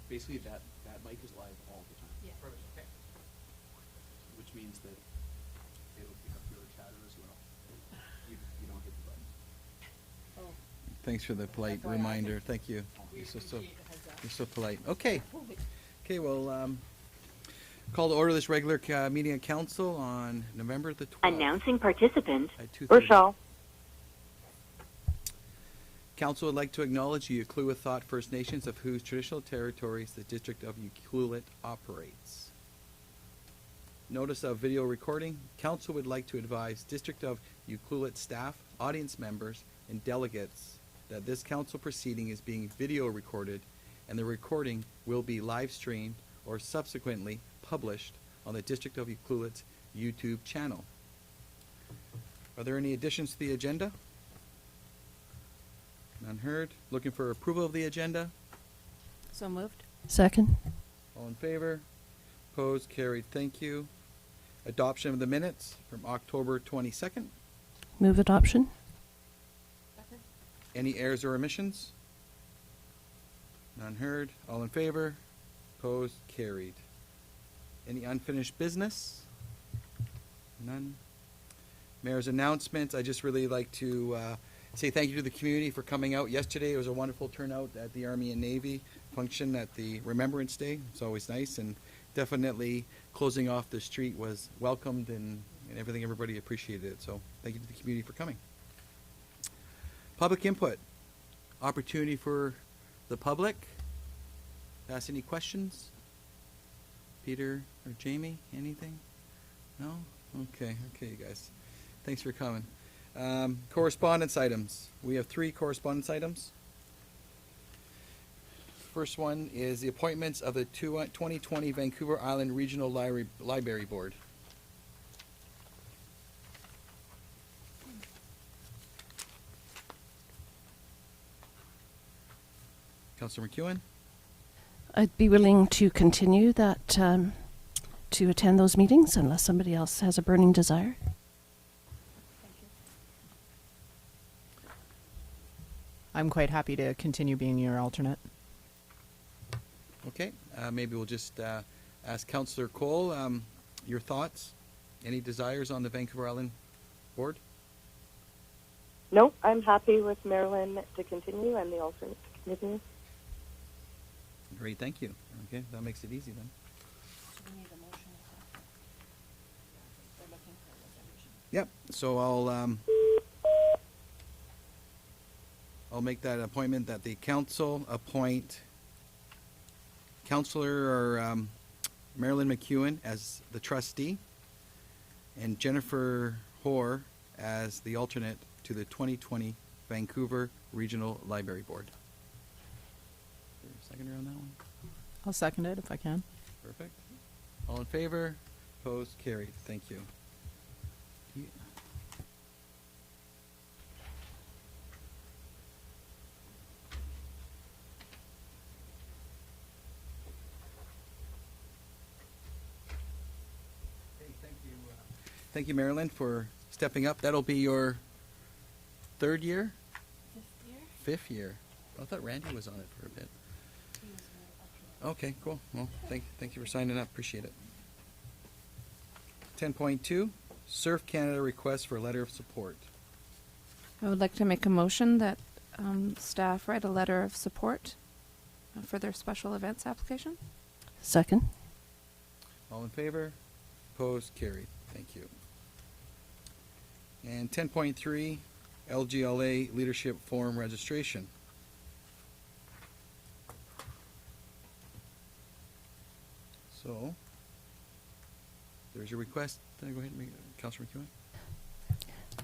basically that mic is live all the time. Yeah. Perfect, okay. Which means that it'll pick up your chatter as well. You don't hit the button. Oh. Thanks for the polite FYI. reminder. Thank you. We You're so appreciate the heads up. you're so polite. Okay. Okay. Well, call to order this regular meeting of council on November the 12th. Announcing participant, At 2:30. Rochelle. Council would like to acknowledge the Ucluelet First Nations, of whose traditional territories the District of Ucluelet operates. Notice of video recording. Council would like to advise District of Ucluelet staff, audience members, and delegates that this council proceeding is being video recorded, and the recording will be live streamed or subsequently published on the District of Ucluelet's YouTube channel. Are there any additions to the agenda? None heard. Looking for approval of the agenda? So moved? Second. All in favor? Opposed? Carried. Thank you. Adoption of the minutes from October 22nd. Move adoption. Second? Any errors or omissions? None heard. All in favor? Opposed? Carried. Any unfinished business? None. Mayor's announcements. I just really like to say thank you to the community for coming out yesterday. It was a wonderful turnout at the Army and Navy function at the Remembrance Day. It's always nice, and definitely closing off the street was welcomed, and everything. Everybody appreciated it. So thank you to the community for coming. Public input. Opportunity for the public. Ask any questions? Peter or Jamie, anything? No? Okay, you guys. Thanks for coming. Correspondence items. We have 3 correspondence items. First one is the appointments of the 2020 Vancouver Island Regional Library Board. Councillor McEwen? I'd be willing to continue that, to attend those meetings unless somebody else has a burning desire. Thank you. I'm quite happy to continue being your alternate. Okay, maybe we'll just ask Councillor Cole, your thoughts? Any desires on the Vancouver Island Board? No, I'm happy with Marilyn to continue and the alternate to continue. Great, thank you. Okay, that makes it easy then. So we need a motion of that. They're looking for a resolution. Yep, so I'll make that appointment that the council appoint Councillor Marilyn McEwen as the trustee and Jennifer Hoare as the alternate to the 2020 Vancouver Regional Library Board. Is there a seconder on that one? I'll second it if I can. Perfect. All in favor? Opposed? Carried. Thank you. Thank you, Marilyn, for stepping up. That'll be your 3rd year? 5th year? 5th year. I thought Randy was on it for a bit. He was very Okay, cool. Well, thank you for signing up. Appreciate it. 10.2, Surf Canada request for a letter of support. I would like to make a motion that staff write a letter of support for their special events application. Second. All in favor? Opposed? Carried. Thank you. And 10.3, LGLA Leadership Forum registration. So, there's your request. Go ahead, Councillor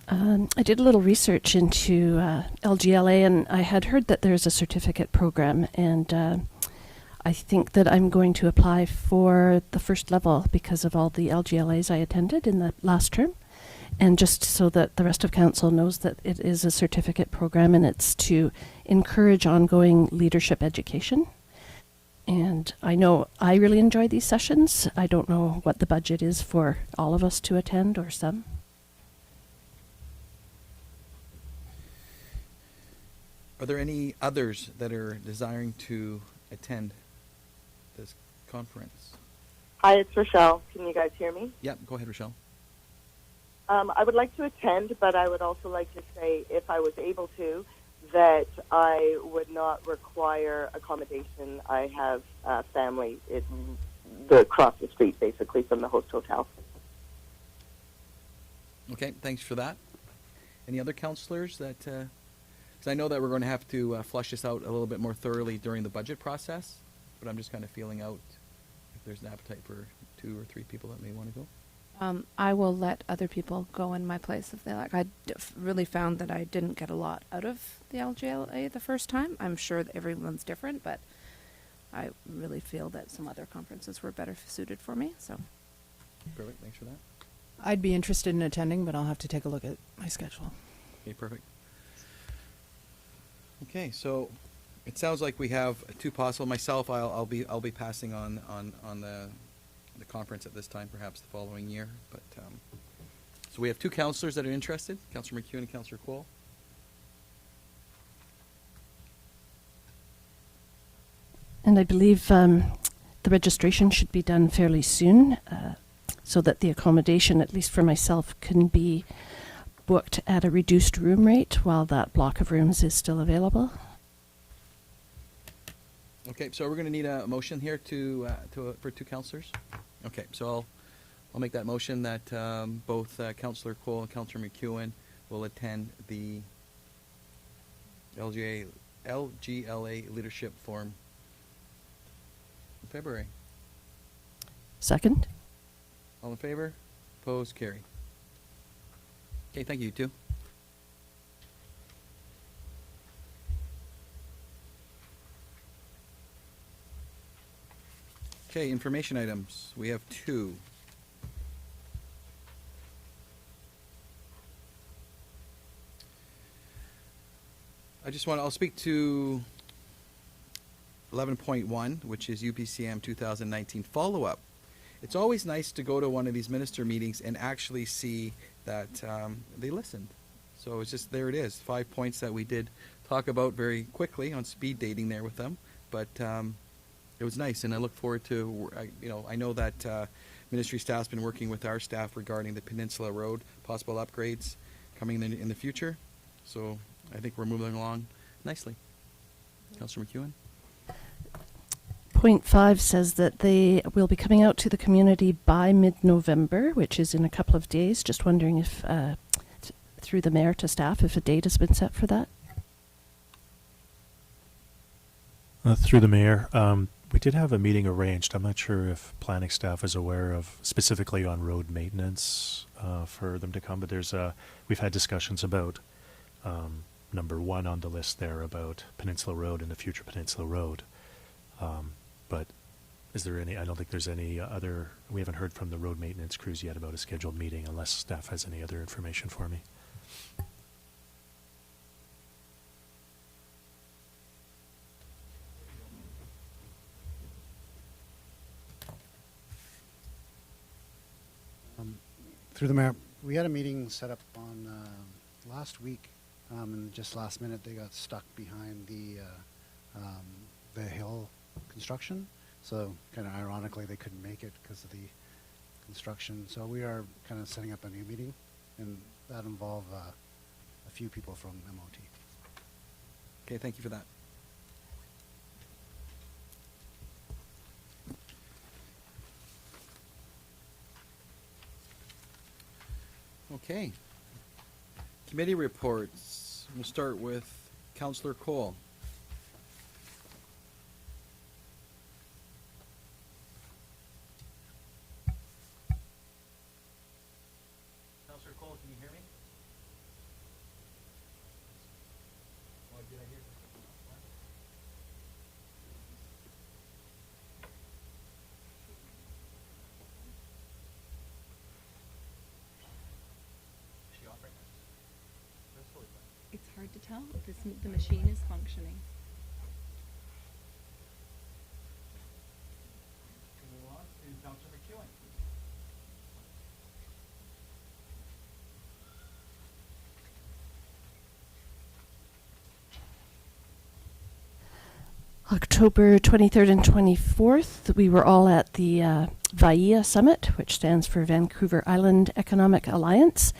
McEwen. I did a little research into LGLA, and I had heard that there's a certificate program, and I think that I'm going to apply for the first level because of all the LGLAs I attended in the last term, and just so that the rest of council knows that it is a certificate program and it's to encourage ongoing leadership education. And I know I really enjoy these sessions. I don't know what the budget is for all of us to attend or some. Are there any others that are desiring to attend conference. Hi, it's Rochelle. Can you guys hear me? Yep, go ahead, Rochelle. I would like to attend, but I would also like to say, if I was able to, that I would not require accommodation. I have family across the street, basically, from the host hotel. Okay, thanks for that. Any other counselors that, because I know that we're going to have to flush this out a little bit more thoroughly during the budget process, but I'm just kind of feeling out if there's an appetite for 2 or 3 people that may want to go. I will let other people go in my place if they like. Really found that I didn't get a lot out of the LGLA the first time. I'm sure that everyone's different, but I really feel that some other conferences were better suited for me. So, Perfect, thanks for that. I'd be interested in attending, but I'll have to take a look at my schedule. Okay, perfect. Okay, so it sounds like we have 2 possible. Myself, I'll be passing on the conference at this time, perhaps the following year. But so we have 2 counselors that are interested, Councillor McEwen and Councillor Cole. And I believe the registration should be done fairly soon, so that the accommodation, at least for myself, can be booked at a reduced room rate while that block of rooms is still available. Okay, so we're going to need a motion here for 2 counselors. Okay, so I'll make that motion that both Councillor Cole and Councillor McEwen will attend the LGLA Leadership Forum in February. Second? All in favor? Opposed? Carried. Okay, thank you, 2. Okay, information items. We have 2. I'll speak to 11.1, which is UPCM 2019 follow-up. It's always nice to go to one of these minister meetings and actually see that they listened. So it's just, there it is, 5 points that we did talk about very quickly on speed dating there with them. But it was nice, and I look forward to, I know that ministry staff's been working with our staff regarding the Peninsula Road, possible upgrades coming in the future. So I think we're moving along nicely. Councillor McEwen? Point 5 says that they will be coming out to the community by mid-November, which is in a couple of days. Just wondering if, through the mayor to staff, if a date has been set for that. Through the mayor, we did have a meeting arranged. I'm not sure if planning staff is aware of, specifically on road maintenance, for them to come, but we've had discussions about number 1 on the list there about Peninsula Road and the future Peninsula Road. But is there any, I don't think there's any other, we haven't heard from the road maintenance crews yet about a scheduled meeting unless staff has any other information for me. Through the mayor, we had a meeting set up on last week, and just last minute they got stuck behind the hill construction. So kind of ironically, they couldn't make it because of the construction. So we are kind of setting up a new meeting, and that involved a few people from MOT. Okay, thank you for that. Okay. Committee reports. We'll start with Councillor Cole. Councillor Cole, can you hear me? Oh, did I hear? Is she off right now? That's totally fine. It's hard to tell. The machine is functioning. We'll move on to Councillor McEwen. October 23rd and 24th, we were all at the VIA Summit, which stands for Vancouver Island Economic Alliance.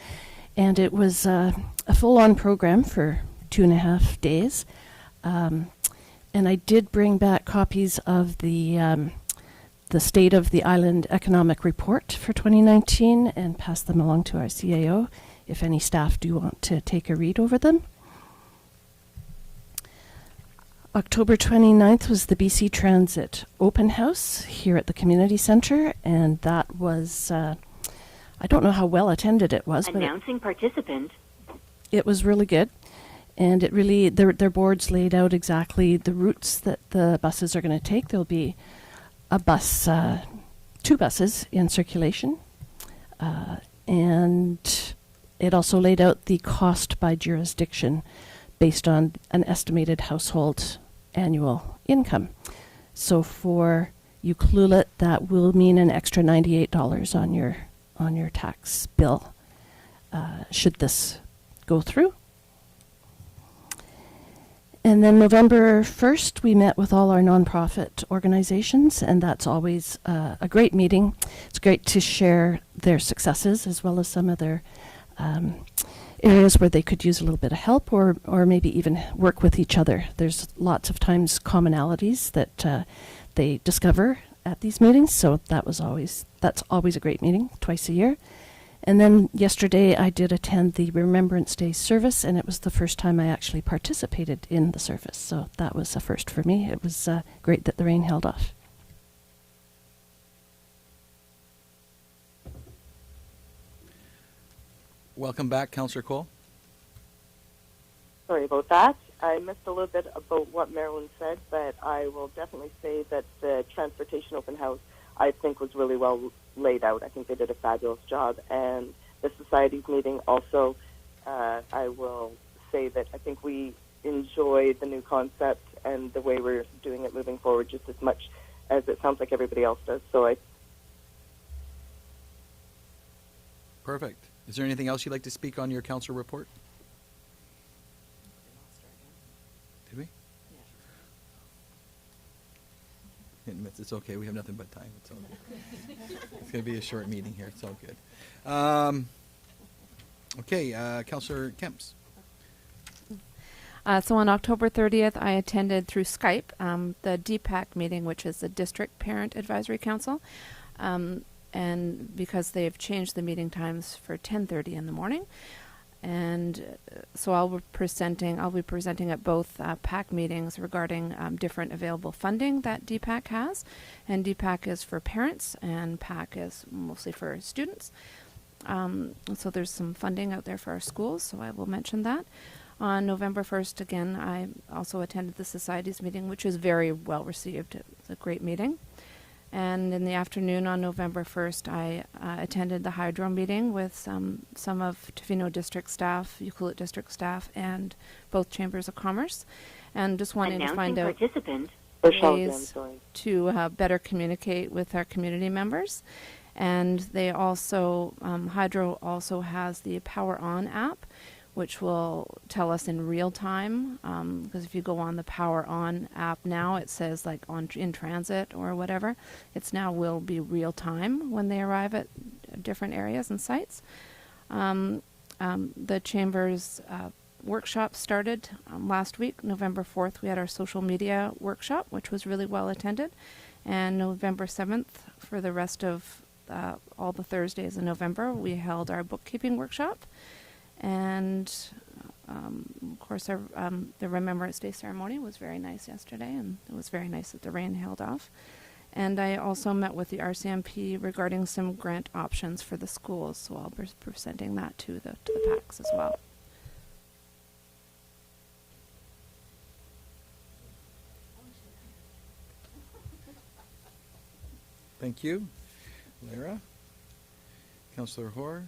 And it was a full-on program for 2.5 days. And I did bring back copies of the State of the Island Economic Report for 2019 and pass them along to our CAO if any staff do want to take a read over them. October 29th was the BC Transit Open House here at the Community Centre, and that was, I don't know how well attended it was, Announcing participant. It was really good. And it really, their boards laid out exactly the routes that the buses are going to take. There'll be a bus, 2 buses in circulation. And it also laid out the cost by jurisdiction based on an estimated household annual income. So for Ucluelet, that will mean an extra $98 on your tax bill, should this go through. And then November 1st, we met with all our nonprofit organizations, and that's always a great meeting. It's great to share their successes as well as some of their areas where they could use a little bit of help or maybe even work with each other. There's lots of times commonalities that they discover at these meetings, so that's always a great meeting, twice a year. And then yesterday I did attend the Remembrance Day service, and it was the first time I actually participated in the service, so that was a first for me. It was great that the rain held off. Welcome back, Councillor Cole. Sorry about that. I missed a little bit about what Marilyn said, but I will definitely say that the Transportation Open House, I think, was really well laid out. I think they did a fabulous job. And the Society's meeting also, I will say that I think we enjoy the new concept and the way we're doing it moving forward just as much as it sounds like everybody else does. So Perfect. Is there anything else you'd like to speak on your council report? Did we? It's okay. We have nothing but time. It's all good. It's going to be a short meeting here. It's all good. Okay, Councillor Kemps. So on October 30th, I attended through Skype the DPAC meeting, which is the District Parent Advisory Council. And because they've changed the meeting times for 10:30 in the morning. And so I'll be presenting at both PAC meetings regarding different available funding that DPAC has. And DPAC is for parents and PAC is mostly for students. So there's some funding out there for our schools, so I will mention that. On November 1st, again, I also attended the Society's meeting, which was very well received. It was a great meeting. And in the afternoon on November 1st, I attended the Hydro meeting with some of Tofino District staff, Ucluelet District staff, and both Chambers of Commerce. And just wanting to find out ways to better communicate with our community members. And they also, Hydro also has the Power On app, which will tell us in real time, because if you go on the Power On app now, it says like in transit or whatever. It's now will be real time when they arrive at different areas and sites. The Chamber's workshop started last week, November 4th. We had our social media workshop, which was really well attended. And November 7th, for the rest of all the Thursdays in November, we held our bookkeeping workshop. And of course, the Remembrance Day ceremony was very nice yesterday, and it was very nice that the rain held off. And I also met with the RCMP regarding some grant options for the schools, so I'll be presenting that to the PACs as well. Thank you. Lara? Councillor Hoare?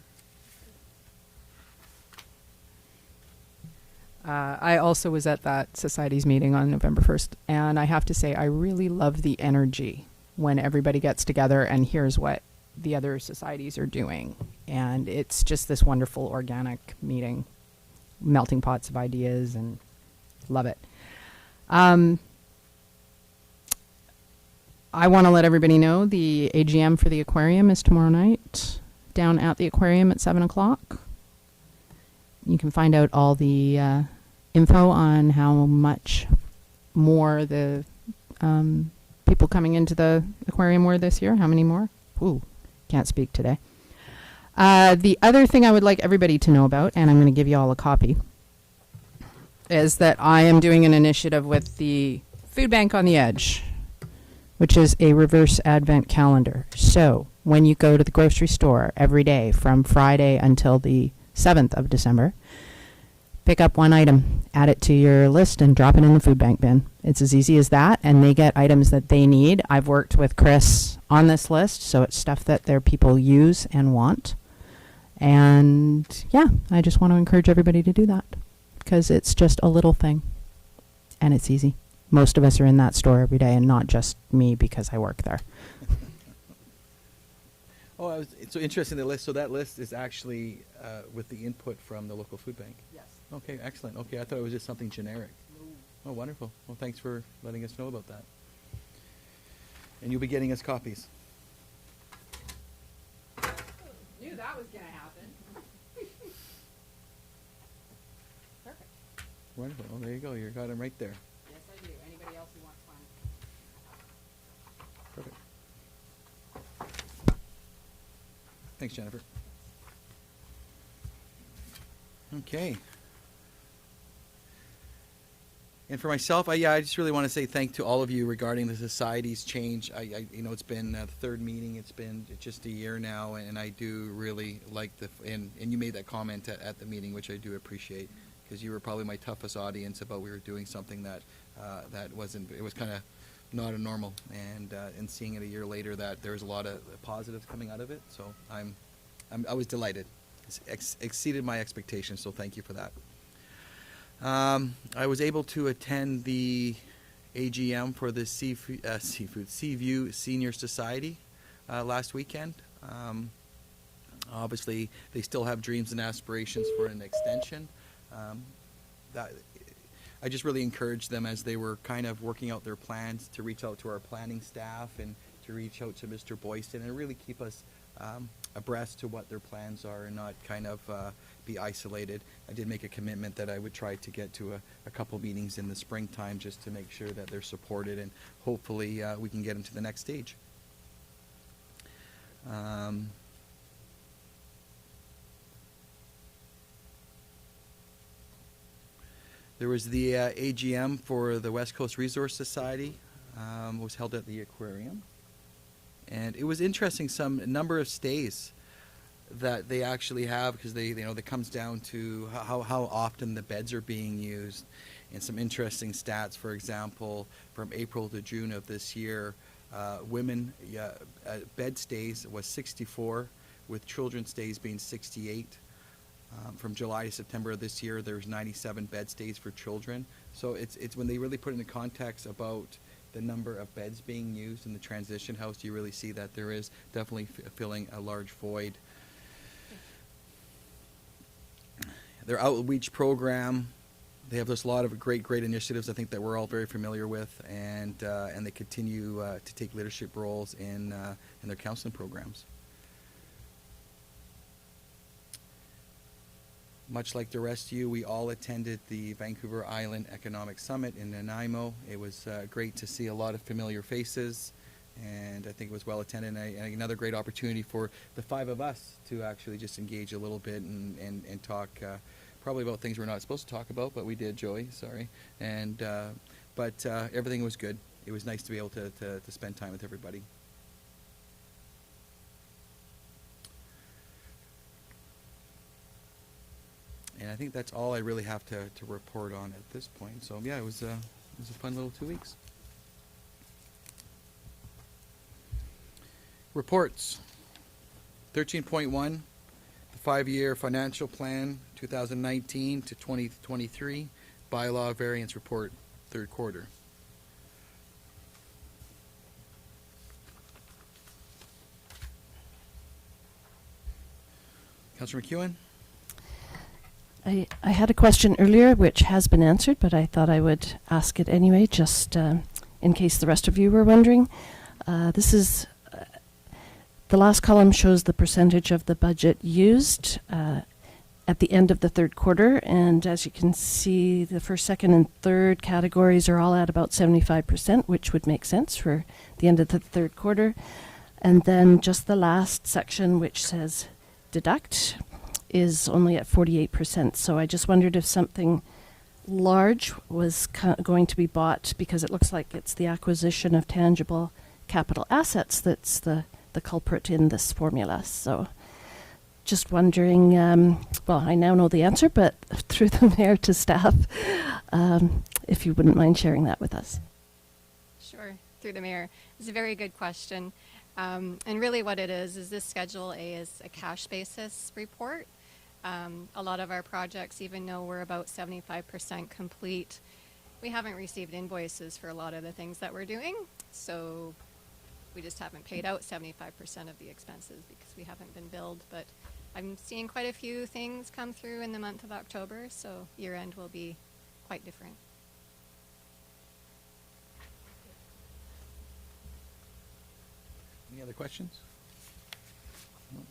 I also was at that Society's meeting on November 1st, and I have to say I really love the energy when everybody gets together and hears what the other societies are doing. And it's just this wonderful organic meeting, melting pots of ideas, and love it. I want to let everybody know the AGM for the aquarium is tomorrow night down at the aquarium at 7 o'clock. You can find out all the info on how much more the people coming into the aquarium were this year. How many more? Ooh, can't speak today. The other thing I would like everybody to know about, and I'm going to give you all a copy, is that I am doing an initiative with the Food Bank on the Edge, which is a reverse advent calendar. So when you go to the grocery store every day from Friday until the 7th of December, pick up one item, add it to your list, and drop it in the food bank bin. It's as easy as that, and they get items that they need. I've worked with Chris on this list, so it's stuff that their people use and want. And yeah, I just want to encourage everybody to do that because it's just a little thing and it's easy. Most of us are in that store every day and not just me because I work there. Oh, it's so interesting, the list. So that list is actually with the input from the local food bank? Yes. Okay, excellent. Okay, I thought it was just something generic. No. Oh, wonderful. Well, thanks for letting us know about that. And you'll be getting us copies. Knew that was going to happen. Perfect. Wonderful. Well, there you go. You got them right there. Yes, I do. Anybody else who wants one? Perfect. Thanks, Jennifer. Okay. And for myself, I just really want to say thank to all of you regarding the society's change. It's been the third meeting. It's been just a year now, and I do really like and you made that comment at the meeting, which I do appreciate, because you were probably my toughest audience about we were doing something that wasn't. It was kind of not a normal, and seeing it a year later that there was a lot of positives coming out of it. So I was delighted. It's exceeded my expectations. So thank you for that. I was able to attend the AGM for the Seaview Senior Society last weekend. Obviously, they still have dreams and aspirations for an extension. I just really encouraged them as they were kind of working out their plans to reach out to our planning staff and to reach out to Mr. Boyston and really keep us abreast to what their plans are and not kind of be isolated. I did make a commitment that I would try to get to a couple meetings in the springtime just to make sure that they're supported, and hopefully we can get them to the next stage. There was the AGM for the West Coast Resource Society, was held at the aquarium. And it was interesting, number of stays that they actually have, because that comes down to how often the beds are being used, and some interesting stats. For example, from April to June of this year, women bed stays was 64, with children stays being 68. From July to September of this year, there's 97 bed stays for children. So it's when they really put into context about the number of beds being used in the transition house, you really see that there is definitely filling a large void. Their outreach program, they have this lot of great initiatives I think that we're all very familiar with, and they continue to take leadership roles in their counseling programs. Much like the rest of you, we all attended the Vancouver Island Economic Summit in Nanaimo. It was great to see a lot of familiar faces, and I think it was well attended, and another great opportunity for the five of us to actually just engage a little bit and talk probably about things we're not supposed to talk about, but we did, Joey, sorry. But everything was good. It was nice to be able to spend time with everybody. And I think that's all I really have to report on at this point. So yeah, it was a fun little 2 weeks. Reports. 13.1, the 5-year financial plan, 2019 to 2023, bylaw variance report, third quarter. Councillor McEwen? I had a question earlier which has been answered, but I thought I would ask it anyway, just in case the rest of you were wondering. This is the last column shows the percentage of the budget used at the end of the third quarter, and as you can see, the first, second, and third categories are all at about 75%, which would make sense for the end of the third quarter. And then just the last section, which says deduct, is only at 48%. So I just wondered if something large was going to be bought, because it looks like it's the acquisition of tangible capital assets that's the culprit in this formula. So just wondering, well, I now know the answer, but through the mayor to staff, if you wouldn't mind sharing that with us. Sure, through the mayor. It's a very good question. And really what it is this Schedule A is a cash basis report. A lot of our projects, even though we're about 75% complete, we haven't received invoices for a lot of the things that we're doing. So we just haven't paid out 75% of the expenses because we haven't been billed. But I'm seeing quite a few things come through in the month of October, so year end will be quite different. Any other questions? No.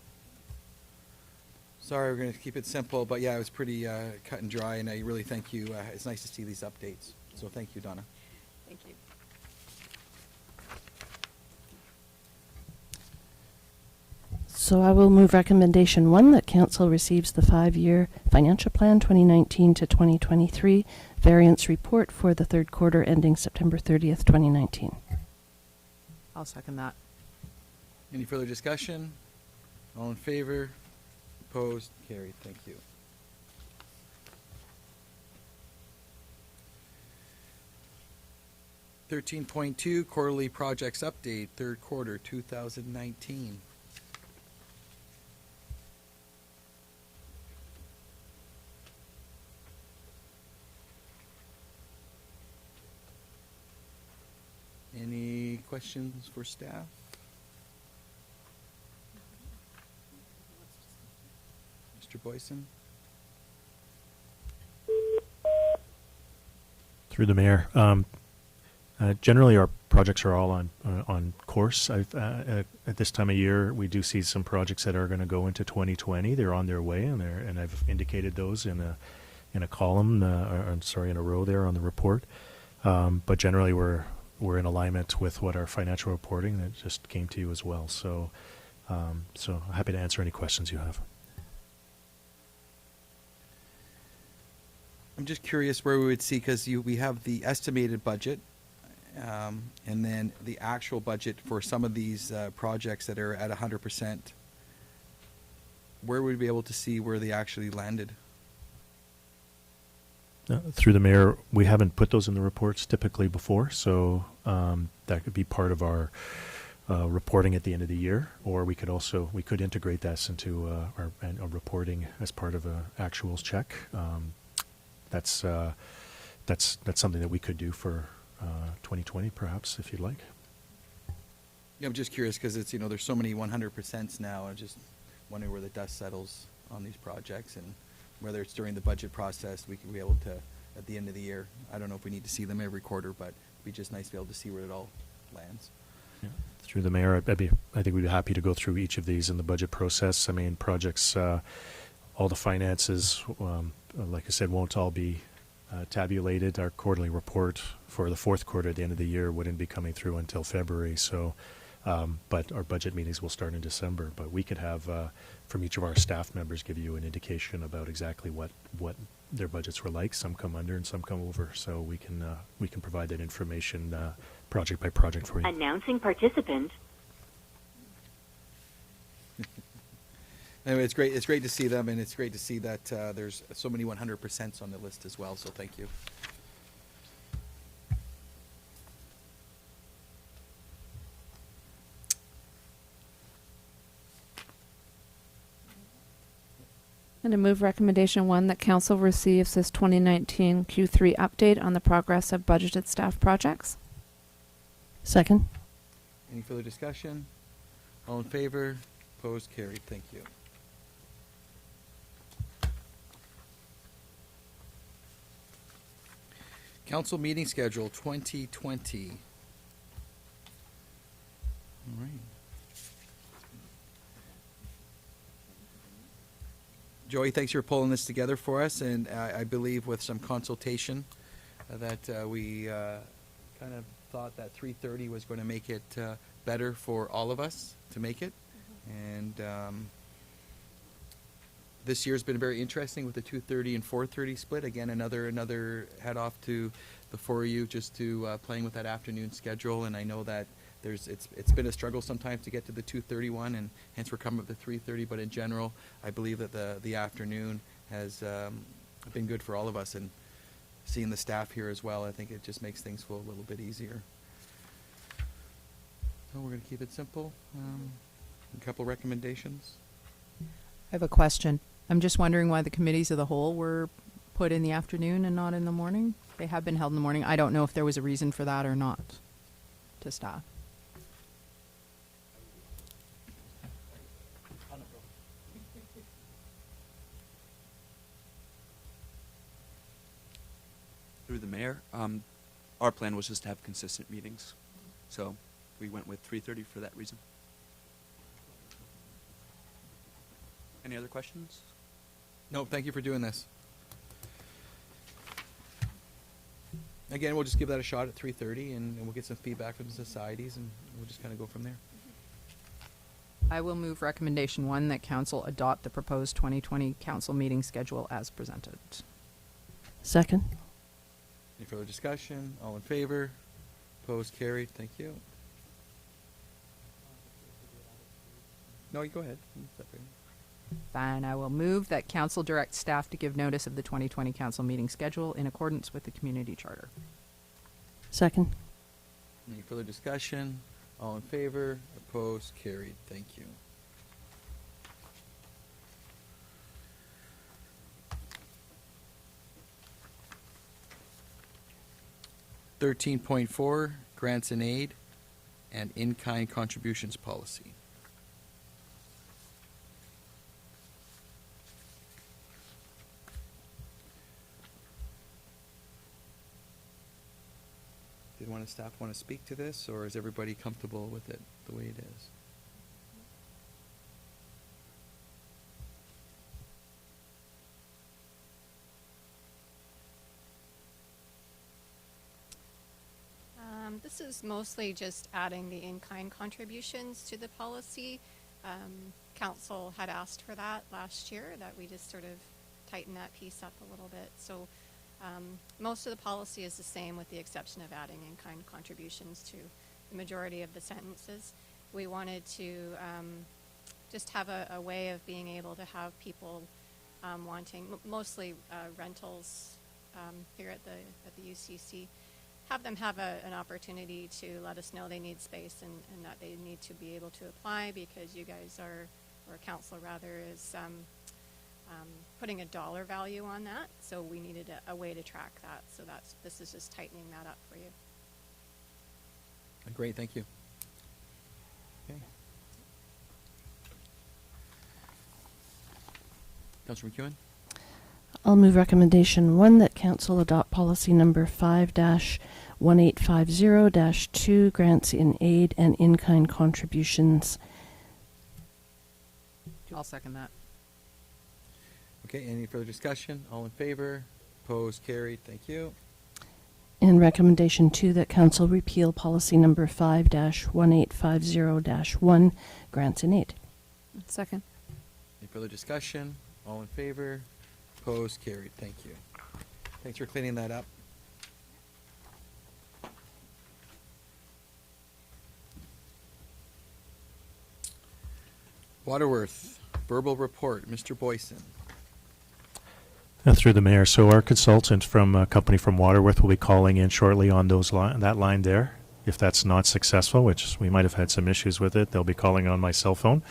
Sorry, we're going to keep it simple, but yeah, it was pretty cut and dry, and I really thank you. It's nice to see these updates. So thank you, Donna. Thank you. So I will move recommendation 1 that council receives the 5-year financial plan 2019 to 2023 variance report for the third quarter ending September 30th, 2019. I'll second that. Any further discussion? All in favor? Opposed? Carried. Thank you. (13.2) Quarterly Projects Update, third quarter 2019. Any questions for staff? Mr. Boyson? Through the mayor. Generally, our projects are all on course. At this time of year, we do see some projects that are going to go into 2020. They're on their way, and I've indicated those in a column, in a row there on the report. But generally, we're in alignment with what our financial reporting that just came to you as well. So, so happy to answer any questions you have. I'm just curious where we would see, because we have the estimated budget, and then the actual budget for some of these projects that are at 100%. Where would we be able to see where they actually landed? Through the mayor, we haven't put those in the reports typically before, so that could be part of our reporting at the end of the year, or we could integrate this into our reporting as part of a actuals check. That's something that we could do for 2020, perhaps, if you'd like. Yeah, I'm just curious because it's, there's so many 100% now. I'm just wondering where the dust settles on these projects, and whether it's during the budget process, we could be able to, at the end of the year, I don't know if we need to see them every quarter, but it'd be just nice to be able to see where it all lands. Yeah. Through the mayor, I think we'd be happy to go through each of these in the budget process. I mean, projects, all the finances, like I said, won't all be tabulated. Our quarterly report for the fourth quarter at the end of the year wouldn't be coming through until February. So, but our budget meetings will start in December. But we could have, from each of our staff members, give you an indication about exactly what their budgets were like. Some come under and some come over. So we can provide that information project by project for you. Announcing participant. Anyway, it's great. It's great to see them, and it's great to see that there's so many 100% on the list as well. So thank you. And to move recommendation 1 that council receives this 2019 Q3 update on the progress of budgeted staff projects. Second. Any further discussion? All in favor? Opposed? Carried. Thank you. Council meeting schedule 2020. All right. Joey, thanks for pulling this together for us, and I believe with some consultation that we kind of thought that 3:30 was going to make it better for all of us to make it. And this year's been very interesting with the 2:30 and 4:30 split. Again, another head off to the four of you just to playing with that afternoon schedule. And I know that it's been a struggle sometimes to get to the 2:31, and hence we're coming up to 3:30. But in general, I believe that the afternoon has been good for all of us. And seeing the staff here as well, I think it just makes things feel a little bit easier. So we're going to keep it simple. A couple recommendations. I have a question. I'm just wondering why the committees of the whole were put in the afternoon and not in the morning. They have been held in the morning. I don't know if there was a reason for that or not to staff. Through the mayor, our plan was just to have consistent meetings, so we went with 3:30 for that reason. Any other questions? No, thank you for doing this. Again, we'll just give that a shot at 3:30, and we'll get some feedback from the societies, and we'll just kind of go from there. I will move recommendation 1 that council adopt the proposed 2020 council meeting schedule as presented. Second. Any further discussion? All in favor? Opposed? Carried. Thank you. No, you go ahead. Fine. I will move that council direct staff to give notice of the 2020 council meeting schedule in accordance with the community charter. Second. Any further discussion? All in favor? Opposed? Carried. Thank you. (13.4) Grants and aid and in-kind contributions policy. Did one of the staff want to speak to this, or is everybody comfortable with it the way it is? This is mostly just adding the in-kind contributions to the policy. Council had asked for that last year, that we just sort of tighten that piece up a little bit. So most of the policy is the same with the exception of adding in-kind contributions to the majority of the sentences. We wanted to just have a way of being able to have people wanting, mostly rentals here at the UCC, have them have an opportunity to let us know they need space and that they need to be able to apply, because you guys are, or council rather, is putting a dollar value on that. So we needed a way to track that. So this is just tightening that up for you. Great, thank you. Okay. Councilor McEwen? I'll move recommendation 1 that council adopt policy number 5-1850-2 grants in aid and in-kind contributions. I'll second that. Okay, any further discussion? All in favor? Opposed? Carried. Thank you. And recommendation 2 that council repeal policy number 5-1850-1 grants in aid. Second. Any further discussion? All in favor? Opposed? Carried. Thank you. Thanks for cleaning that up. Waterworth, verbal report. Mr. Boyson. Through the mayor. So our consultant from a company from Waterworth will be calling in shortly on that line there. If that's not successful, which we might have had some issues with it, they'll be calling on my cell phone,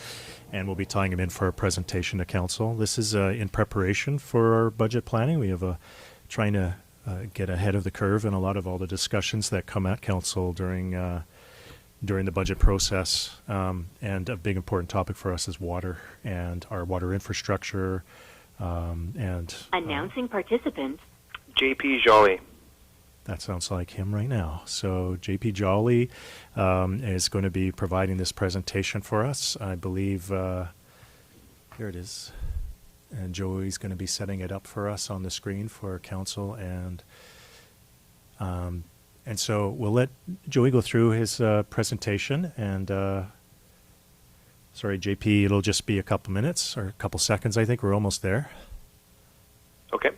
and we'll be tying them in for a presentation to council. This is in preparation for our budget planning. We have trying to get ahead of the curve in a lot of all the discussions that come at council during the budget process. And a big important topic for us is water and our water infrastructure. Announcing participant. JP Jolly. That sounds like him right now. So JP Jolly is going to be providing this presentation for us. I believe, here it is. And Joey's going to be setting it up for us on the screen for council. And so we'll let Joey go through his presentation. And sorry, JP, it'll just be a couple minutes or a couple seconds. I think we're almost there. Okay.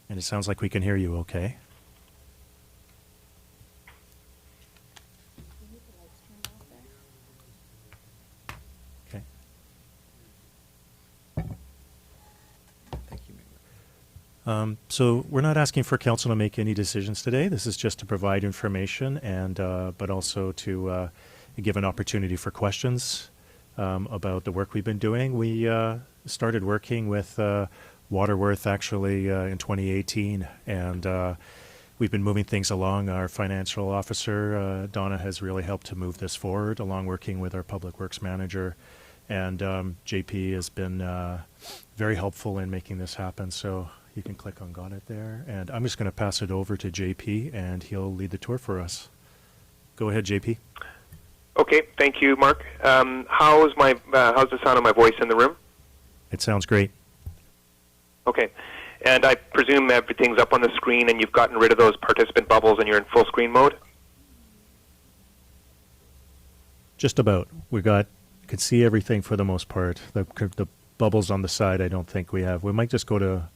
And it sounds like we can hear you okay. Okay. Thank you, Mayor. So we're not asking for council to make any decisions today. This is just to provide information and but also to give an opportunity for questions about the work we've been doing. We started working with Waterworth actually in 2018, and we've been moving things along. Our financial officer, Donna, has really helped to move this forward, along working with our public works manager. And JP has been very helpful in making this happen. So you can click on Got It there. And I'm just going to pass it over to JP, and he'll lead the tour for us. Go ahead, JP. Okay, thank you, Mark. How's the sound of my voice in the room? It sounds great. Okay, and I presume everything's up on the screen and you've gotten rid of those participant bubbles and you're in full screen mode? Just about. You can see everything for the most part. The bubbles on the side, I don't think we have. We might just go to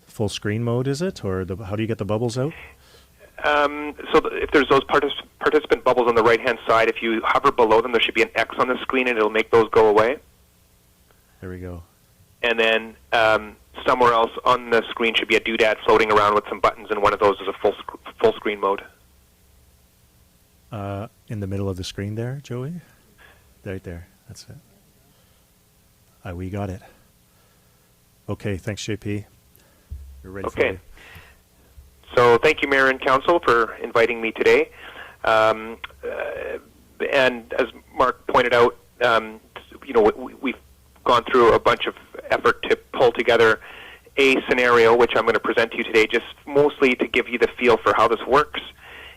full screen mode, is it? Or how do you get the bubbles out? If there's those participant bubbles on the right-hand side, if you hover below them, there should be an X on the screen and it'll make those go away. There we go. And then somewhere else on the screen should be a doodad floating around with some buttons, and one of those is a full screen mode. In the middle of the screen there, Joey? Right there. That's it. We got it. Okay, thanks, JP. You're ready for it. So thank you, Mayor and Council, for inviting me today. And as Mark pointed out, we've gone through a bunch of effort to pull together a scenario, which I'm going to present to you today, just mostly to give you the feel for how this works.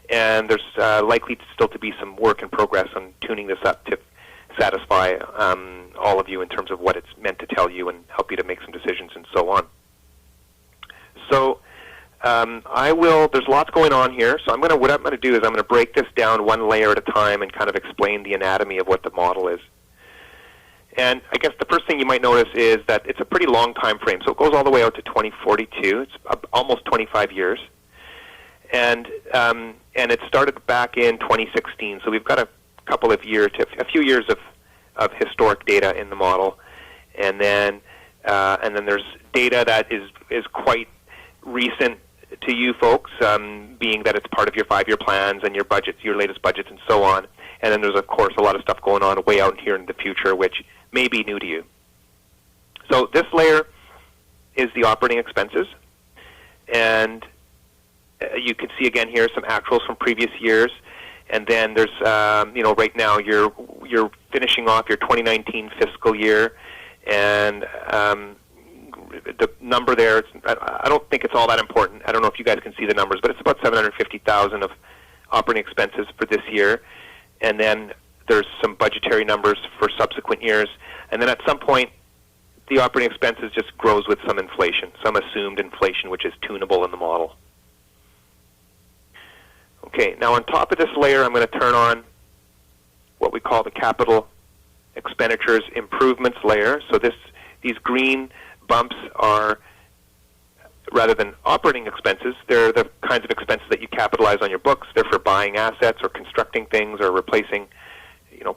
And there's likely still to be some work in progress on tuning this up to satisfy all of you in terms of what it's meant to tell you and help you to make some decisions and so on. So there's lots going on here, so what I'm going to do is I'm going to break this down one layer at a time and kind of explain the anatomy of what the model is. And I guess the first thing you might notice is that it's a pretty long time frame. So it goes all the way out to 2042. It's almost 25 years. And it started back in 2016. So we've got a few years of historic data in the model. And then there's data that is quite recent to you folks, being that it's part of your 5-year plans and your budgets, your latest budgets, and so on. And then there's, of course, a lot of stuff going on way out here in the future, which may be new to you. So this layer is the operating expenses. And you can see again here some actuals from previous years. And then there's, right now you're finishing off your 2019 fiscal year. And the number there, I don't think it's all that important. I don't know if you guys can see the numbers, but it's about $750,000 of operating expenses for this year. And then there's some budgetary numbers for subsequent years. And then at some point, the operating expenses just grows with some inflation, some assumed inflation, which is tunable in the model. Okay, now on top of this layer, I'm going to turn on what we call the capital expenditures improvements layer. So these green bumps are, rather than operating expenses, they're the kinds of expenses that you capitalize on your books. They're for buying assets or constructing things or replacing,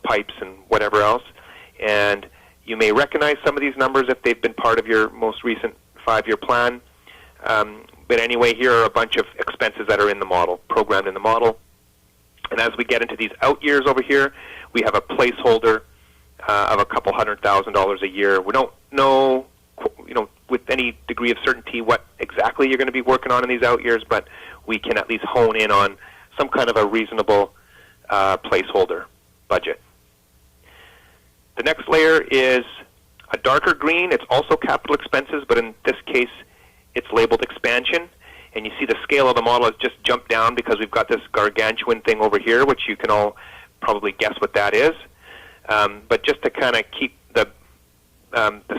pipes and whatever else. And you may recognize some of these numbers if they've been part of your most recent 5-year plan. But anyway, here are a bunch of expenses that are in the model, programmed in the model. And as we get into these out years over here, we have a placeholder of a couple $100,000 a year. We don't know, with any degree of certainty what exactly you're going to be working on in these out years, but we can at least hone in on some kind of a reasonable placeholder budget. The next layer is a darker green. It's also capital expenses, but in this case, it's labeled expansion. and you see the scale of the model has just jumped down because we've got this gargantuan thing over here, which you can all probably guess what that is. But just to kind of keep the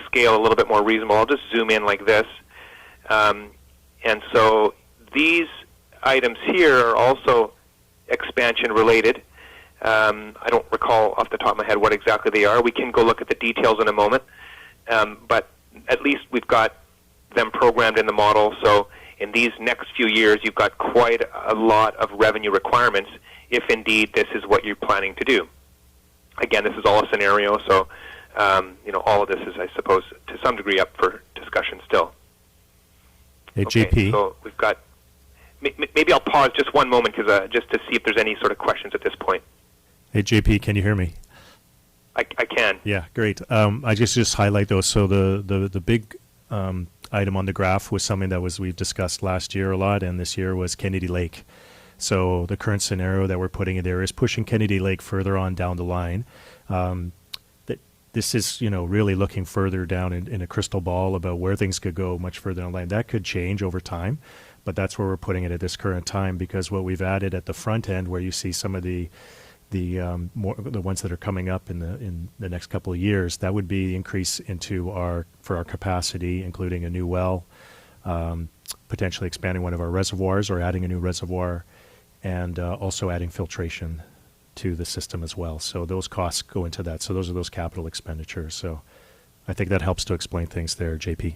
scale a little bit more reasonable, I'll just zoom in like this. And so these items here are also expansion related. I don't recall off the top of my head what exactly they are. We can go look at the details in a moment. But at least we've got them programmed in the model. So in these next few years, you've got quite a lot of revenue requirements if indeed this is what you're planning to do. Again, this is all a scenario, so all of this is, I suppose, to some degree up for discussion still. Hey, Okay, JP. so we've got. Maybe I'll pause just one moment just to see if there's any sort of questions at this point. Hey, JP, can you hear me? I can. Yeah, great. I just highlight those. So the big item on the graph was something that we've discussed last year a lot, and this year was Kennedy Lake. So the current scenario that we're putting in there is pushing Kennedy Lake further on down the line. This is, really looking further down in a crystal ball about where things could go much further down the line. That could change over time, but that's where we're putting it at this current time, because what we've added at the front end, where you see some of the ones that are coming up in the next couple of years, that would be increase for our capacity, including a new well, potentially expanding one of our reservoirs or adding a new reservoir, and also adding filtration to the system as well. So those costs go into that. So those are those capital expenditures. So I think that helps to explain things there, JP.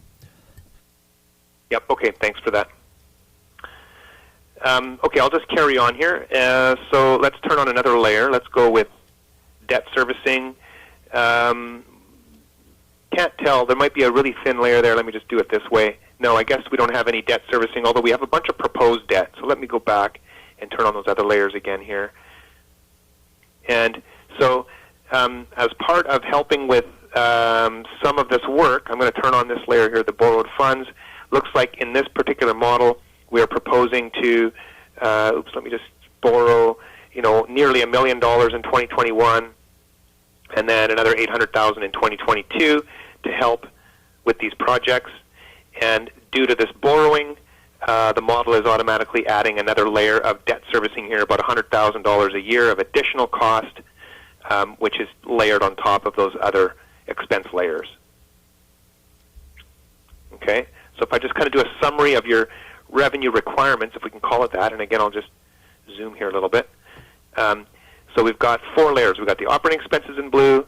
Yep, okay, thanks for that. Okay, I'll just carry on here. So let's turn on another layer. Let's go with debt servicing. Can't tell. There might be a really thin layer there. Let me just do it this way. No, I guess we don't have any debt servicing, although we have a bunch of proposed debt. So let me go back and turn on those other layers again here. And so as part of helping with some of this work, I'm going to turn on this layer here, the borrowed funds. Looks like in this particular model, we are proposing to, let me just borrow, nearly $1 million in 2021, and then another $800,000 in 2022 to help with these projects. And due to this borrowing, the model is automatically adding another layer of debt servicing here, about $100,000 a year of additional cost, which is layered on top of those other expense layers. Okay, so if I just kind of do a summary of your revenue requirements, if we can call it that, and again I'll just zoom here a little bit. So we've got 4 layers. We've got the operating expenses in blue,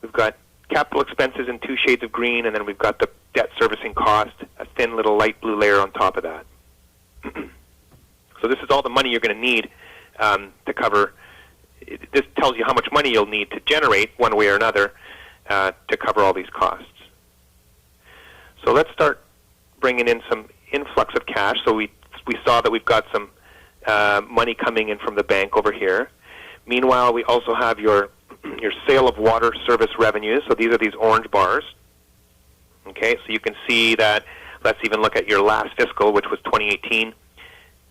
we've got capital expenses in 2 shades of green, and then we've got the debt servicing cost, a thin little light blue layer on top of that. So this is all the money you're going to need to cover. This tells you how much money you'll need to generate one way or another to cover all these costs. So let's start bringing in some influx of cash. So we saw that we've got some money coming in from the bank over here. Meanwhile, we also have your sale of water service revenues. So these are these orange bars. Okay, so you can see that. Let's even look at your last fiscal, which was 2018.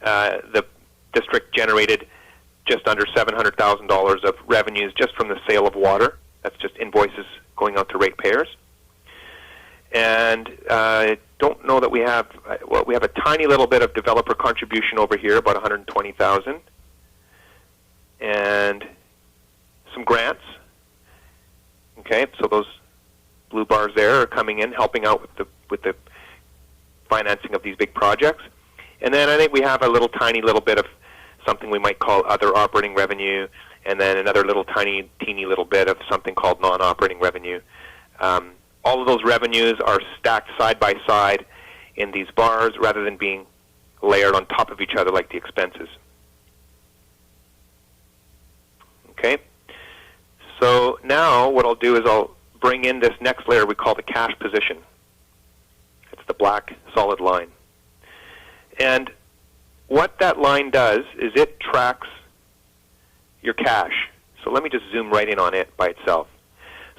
The district generated just under $700,000 of revenues just from the sale of water. That's just invoices going out to ratepayers. And I don't know that we have, we have a tiny little bit of developer contribution over here, about $120,000. And some grants. Okay, so those blue bars there are coming in, helping out with the financing of these big projects. And then I think we have a little tiny little bit of something we might call other operating revenue, and then another little teeny little bit of something called non-operating revenue. All of those revenues are stacked side by side in these bars rather than being layered on top of each other like the expenses. Okay, so now what I'll do is I'll bring in this next layer we call the cash position. It's the black solid line. And what that line does is it tracks your cash. So let me just zoom right in on it by itself.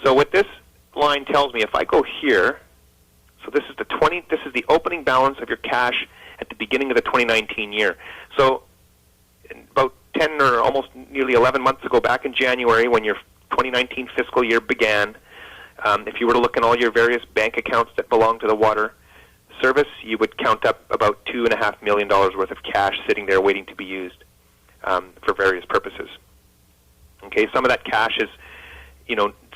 So what this line tells me, if I go here, so this is the opening balance of your cash at the beginning of the 2019 year. So about 10 or almost nearly 11 months ago, back in January, when your 2019 fiscal year began, if you were to look in all your various bank accounts that belong to the water service, you would count up about $2.5 million worth of cash sitting there waiting to be used for various purposes. Okay, some of that cash is,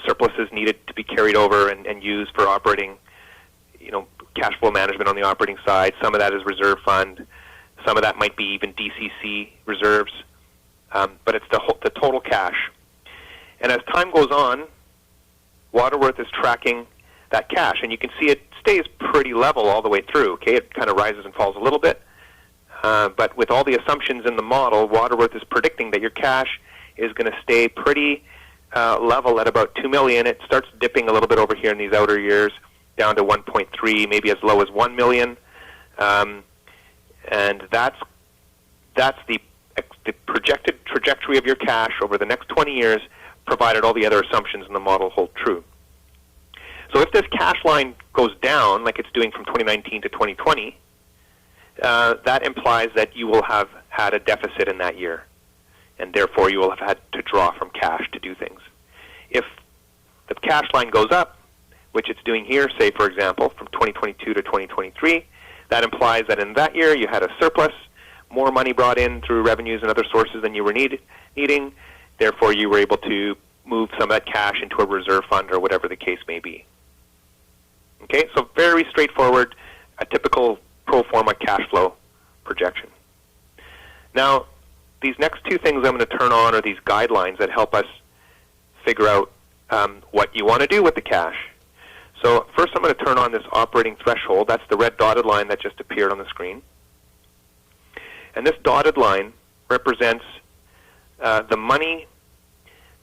surpluses needed to be carried over and used for operating, cash flow management on the operating side. Some of that is reserve fund. Some of that might be even DCC reserves. But it's the total cash. And as time goes on, Waterworth is tracking that cash, and you can see it stays pretty level all the way through. Okay, it kind of rises and falls a little bit, but with all the assumptions in the model, Waterworth is predicting that your cash is going to stay pretty level at about $2 million. It starts dipping a little bit over here in these outer years, down to 1.3, maybe as low as $1 million, and that's the projected trajectory of your cash over the next 20 years, provided all the other assumptions in the model hold true. So if this cash line goes down, like it's doing from 2019 to 2020, that implies that you will have had a deficit in that year, and therefore you will have had to draw from cash to do things. If the cash line goes up, which it's doing here, say, for example, from 2022 to 2023, that implies that in that year you had a surplus, more money brought in through revenues and other sources than you were needing. Therefore, you were able to move some of that cash into a reserve fund or whatever the case may be. Okay, so very straightforward, a typical pro forma cash flow projection. Now, these next two things I'm going to turn on are these guidelines that help us figure out what you want to do with the cash. So first I'm going to turn on this operating threshold. That's the red dotted line that just appeared on the screen. And this dotted line represents the money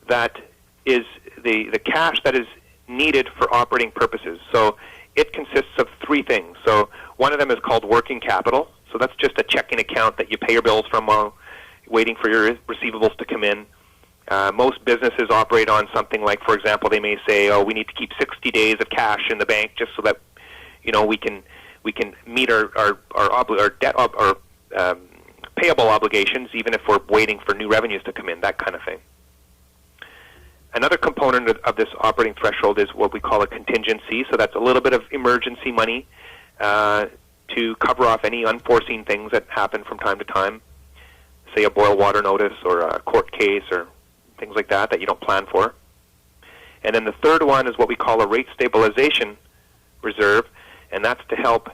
that is the cash that is needed for operating purposes. So it consists of three things. So one of them is called working capital. So that's just a checking account that you pay your bills from while waiting for your receivables to come in. Most businesses operate on something like, for example, they may say, "Oh, we need to keep 60 days of cash in the bank just so that we can meet our debt our payable obligations, even if we're waiting for new revenues to come in." That kind of thing. Another component of this operating threshold is what we call a contingency. So that's a little bit of emergency money to cover off any unforeseen things that happen from time to time, say a boil water notice or a court case or things like that you don't plan for. And then the third one is what we call a rate stabilization reserve, and that's to help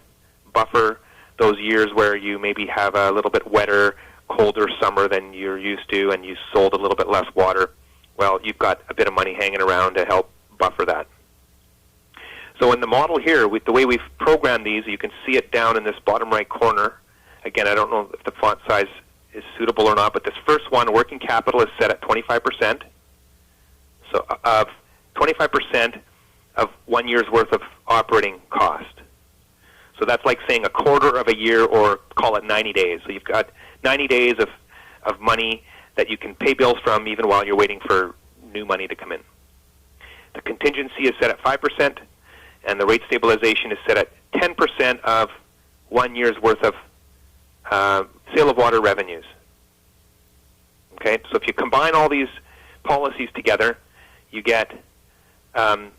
buffer those years where you maybe have a little bit wetter, colder summer than you're used to and you sold a little bit less water. Well, you've got a bit of money hanging around to help buffer that. So in the model here, with the way we've programmed these, you can see it down in this bottom right corner. Again, I don't know if the font size is suitable or not, but this first one, working capital, is set at 25%. So of 25% of 1 year's worth of operating cost. So that's like saying a quarter of a year, or call it 90 days. So you've got 90 days of money that you can pay bills from even while you're waiting for new money to come in. The contingency is set at 5%, and the rate stabilization is set at 10% of 1 year's worth of sale of water revenues. Okay, so if you combine all these policies together, you get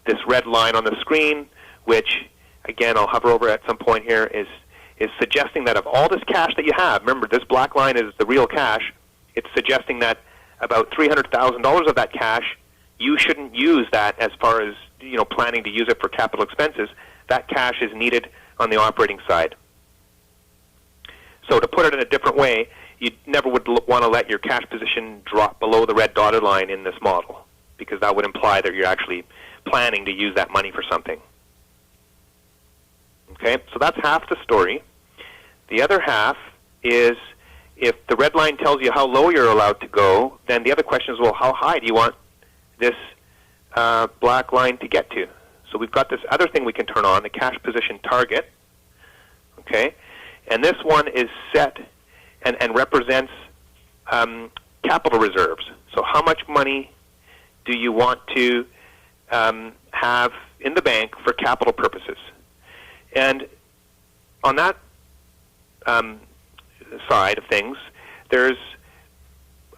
this red line on the screen, which, again, I'll hover over at some point here, is suggesting that of all this cash that you have, remember this black line is the real cash, it's suggesting that about $300,000 of that cash, you shouldn't use that as far as planning to use it for capital expenses. That cash is needed on the operating side. So to put it in a different way, you never would want to let your cash position drop below the red dotted line in this model, because that would imply that you're actually planning to use that money for something. Okay, so that's half the story. The other half is, if the red line tells you how low you're allowed to go, then the other question is, well, how high do you want this black line to get to? So we've got this other thing we can turn on, the cash position target. Okay, and this one is set and represents capital reserves. So how much money do you want to have in the bank for capital purposes? And on that side of things, there's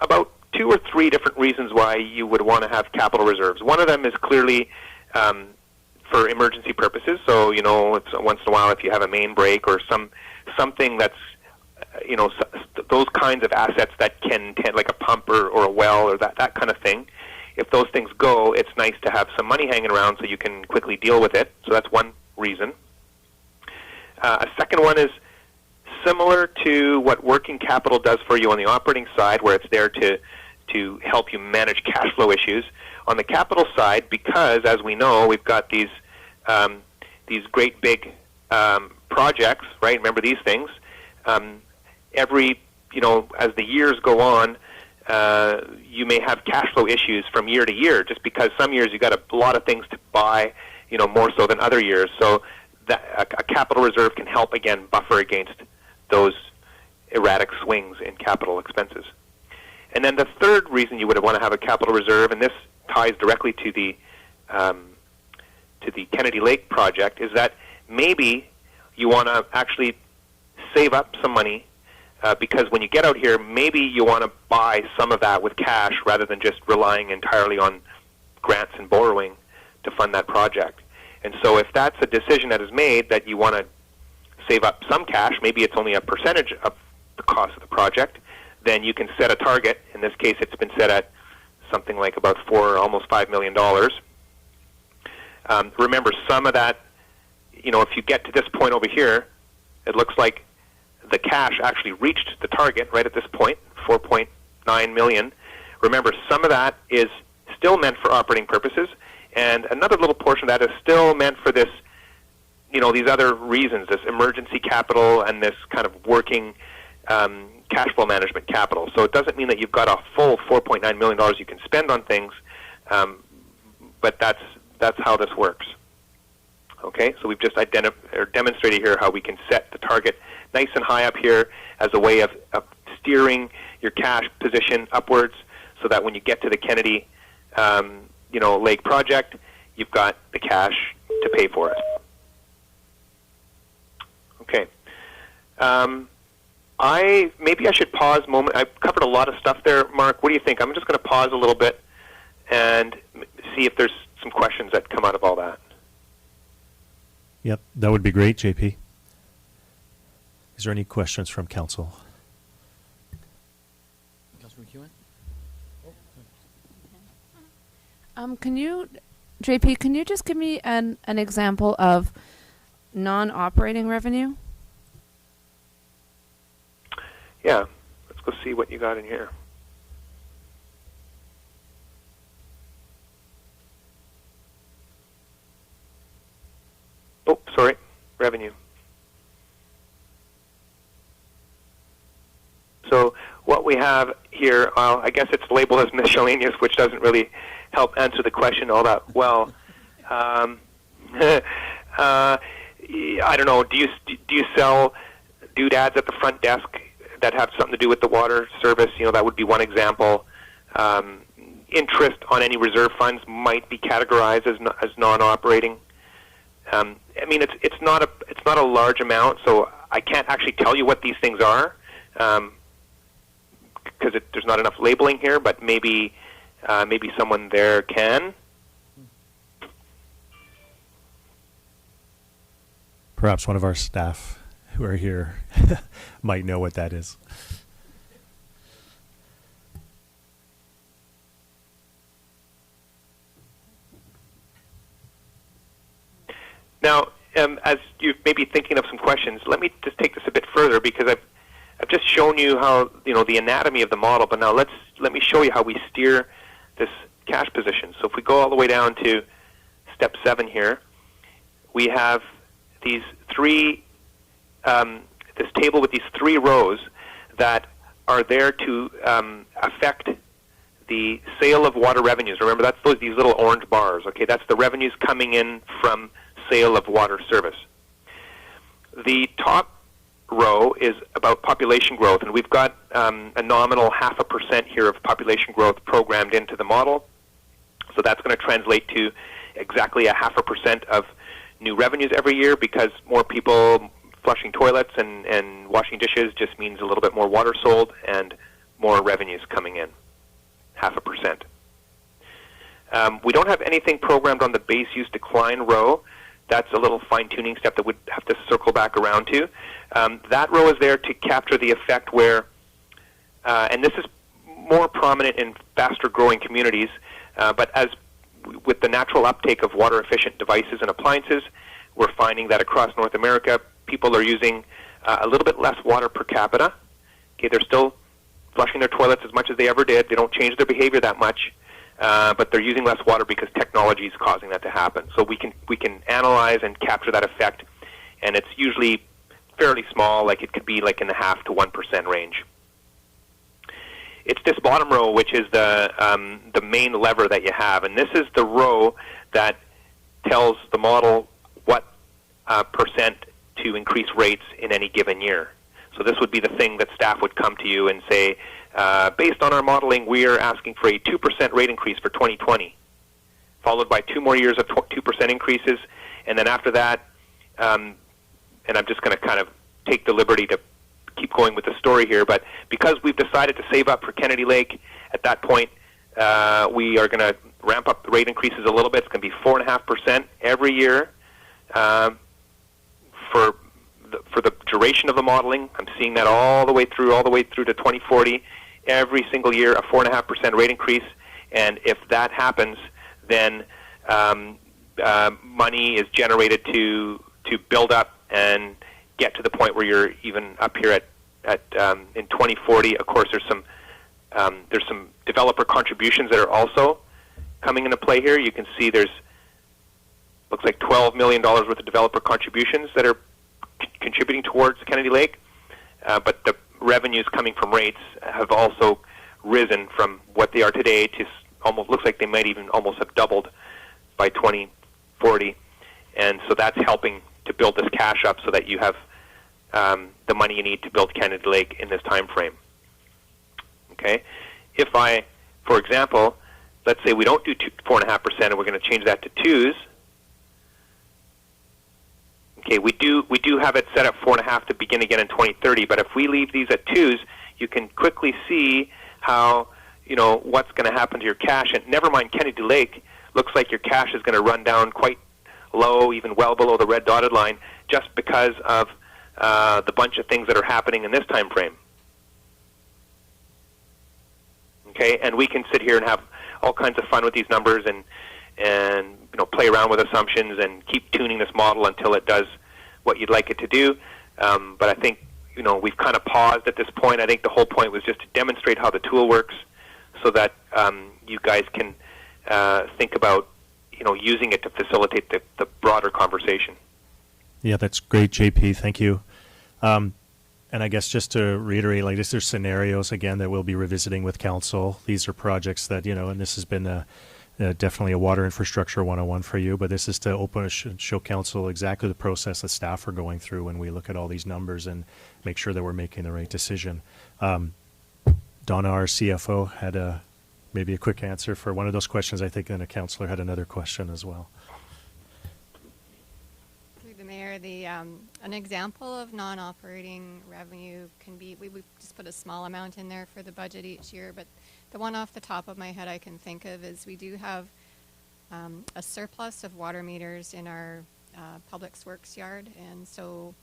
about 2 or 3 different reasons why you would want to have capital reserves. One of them is clearly for emergency purposes. So, you know, it's once in a while if you have a main break or something that's, you know, those kinds of assets that can, like a pump or a well or that kind of thing. If those things go, it's nice to have some money hanging around so you can quickly deal with it. So that's one reason. A second one is similar to what working capital does for you on the operating side, where it's there to help you manage cash flow issues. On the capital side, because as we know, we've got these great big projects, right? Remember these things. Every, you know, as the years go on, you may have cash flow issues from year to year, just because some years you got a lot of things to buy, you know, more so than other years. So that a capital reserve can help again buffer against those erratic swings in capital expenses. And then the third reason you would want to have a capital reserve, and this ties directly to the Kennedy Lake project, is that maybe you want to actually save up some money because when you get out here, maybe you want to buy some of that with cash rather than just relying entirely on grants and borrowing to fund that project. And so if that's a decision that is made that you want to save up some cash, maybe it's only a percentage of the cost of the project, then you can set a target. In this case, it's been set at something like about almost $5 million. Remember, some of that, you know, if you get to this point over here, it looks like the cash actually reached the target right at this point, 4.9 million. Remember, some of that is still meant for operating purposes, and another little portion of that is still meant for this, you know, these other reasons, this emergency capital and this kind of working cash flow management capital. So it doesn't mean that you've got a full $4.9 million you can spend on things, but that's how this works. Okay, so we've just demonstrated here how we can set the target nice and high up here as a way of steering your cash position upwards, so that when you get to the Kennedy, you know, Lake project, you've got the cash to pay for it. Okay. Maybe I should pause a moment. I've covered a lot of stuff there, Mark. What do you think? I'm just going to pause a little bit and see if there's some questions that come out of all that. Yep, that would be great, JP. Is there any questions from council? Councilor McEwen? JP, can you just give me an example of non-operating revenue? Yeah, let's go see what you got in here. Oh, sorry, revenue. So what we have here, I guess it's labeled as miscellaneous, which doesn't really help answer the question all that well. I don't know. Do you sell doodads at the front desk that have something to do with the water service? You know, that would be one example. Interest on any reserve funds might be categorized as non-operating. I mean, it's not a large amount, so I can't actually tell you what these things are because there's not enough labeling here. But maybe someone there can. Perhaps one of our staff who are here might know what that is. Now, as you may be thinking of some questions, let me just take this a bit further, because I've just shown you how, you know, the anatomy of the model, but now let me show you how we steer this cash position. So if we go all the way down to step 7 here, we have these this table with these 3 rows that are there to affect the sale of water revenues. Remember, that's these little orange bars. Okay, that's the revenues coming in from sale of water service. The top row is about population growth, and we've got a nominal 0.5% here of population growth programmed into the model. So that's going to translate to exactly 0.5% of new revenues every year, because more people flushing toilets and washing dishes just means a little bit more water sold and more revenues coming in, 0.5%. We don't have anything programmed on the base use decline row. That's a little fine-tuning step that we'd have to circle back around to. That row is there to capture the effect where, and this is more prominent in faster-growing communities, but as with the natural uptake of water-efficient devices and appliances, we're finding that across North America, people are using a little bit less water per capita. Okay, they're still flushing their toilets as much as they ever did. They don't change their behavior that much, but they're using less water because technology is causing that to happen. So we can analyze and capture that effect, and it's usually fairly small, like it could be like in the 0.5 to 1% range. It's this bottom row which is the main lever that you have, and this is the row that tells the model what percent to increase rates in any given year. So this would be the thing that staff would come to you and say, based on our modeling, we are asking for a 2% rate increase for 2020, followed by 2 more years of 2% increases, and then after that, and I'm just going to kind of take the liberty to keep going with the story here, but because we've decided to save up for Kennedy Lake, at that point, we are going to ramp up the rate increases a little bit. It's going to be 4.5% every year for the duration of the modeling. I'm seeing that all the way through to 2040. Every single year, a 4.5% rate increase, and if that happens, then money is generated to build up and get to the point where you're even up here at in 2040. Of course, there's some developer contributions that are also coming into play here. You can see looks like $12 million worth of developer contributions that are contributing towards Kennedy Lake, but the revenues coming from rates have also risen from what they are today to almost, looks like they might even almost have doubled by 2040, and so that's helping to build this cash up so that you have the money you need to build Kennedy Lake in this time frame. Okay, if I, for example, let's say we don't do 4.5% and we're going to change that to 2s. Okay, we do have it set at 4.5 to begin again in 2030, but if we leave these at 2s, you can quickly see how, what's going to happen to your cash. And never mind Kennedy Lake, looks like your cash is going to run down quite low, even well below the red dotted line, just because of the bunch of things that are happening in this time frame. Okay, and we can sit here and have all kinds of fun with these numbers and play around with assumptions and keep tuning this model until it does what you'd like it to do. But I think we've kind of paused at this point. I think the whole point was just to demonstrate how the tool works, so that you guys can think about using it to facilitate the broader conversation. Yeah, that's great, JP. Thank you. And I guess just to reiterate, like this, there's scenarios again that we'll be revisiting with council. These are projects that and this has been definitely a water infrastructure 101 for you, but this is to show council exactly the process that staff are going through when we look at all these numbers and make sure that we're making the right decision. Donna, our CFO, had maybe a quick answer for one of those questions. I think then a councillor had another question as well. Through the mayor, an example of non-operating revenue can be, we just put a small amount in there for the budget each year, but the one off the top of my head I can think of is we do have a surplus of water meters in our Public Works yard, and so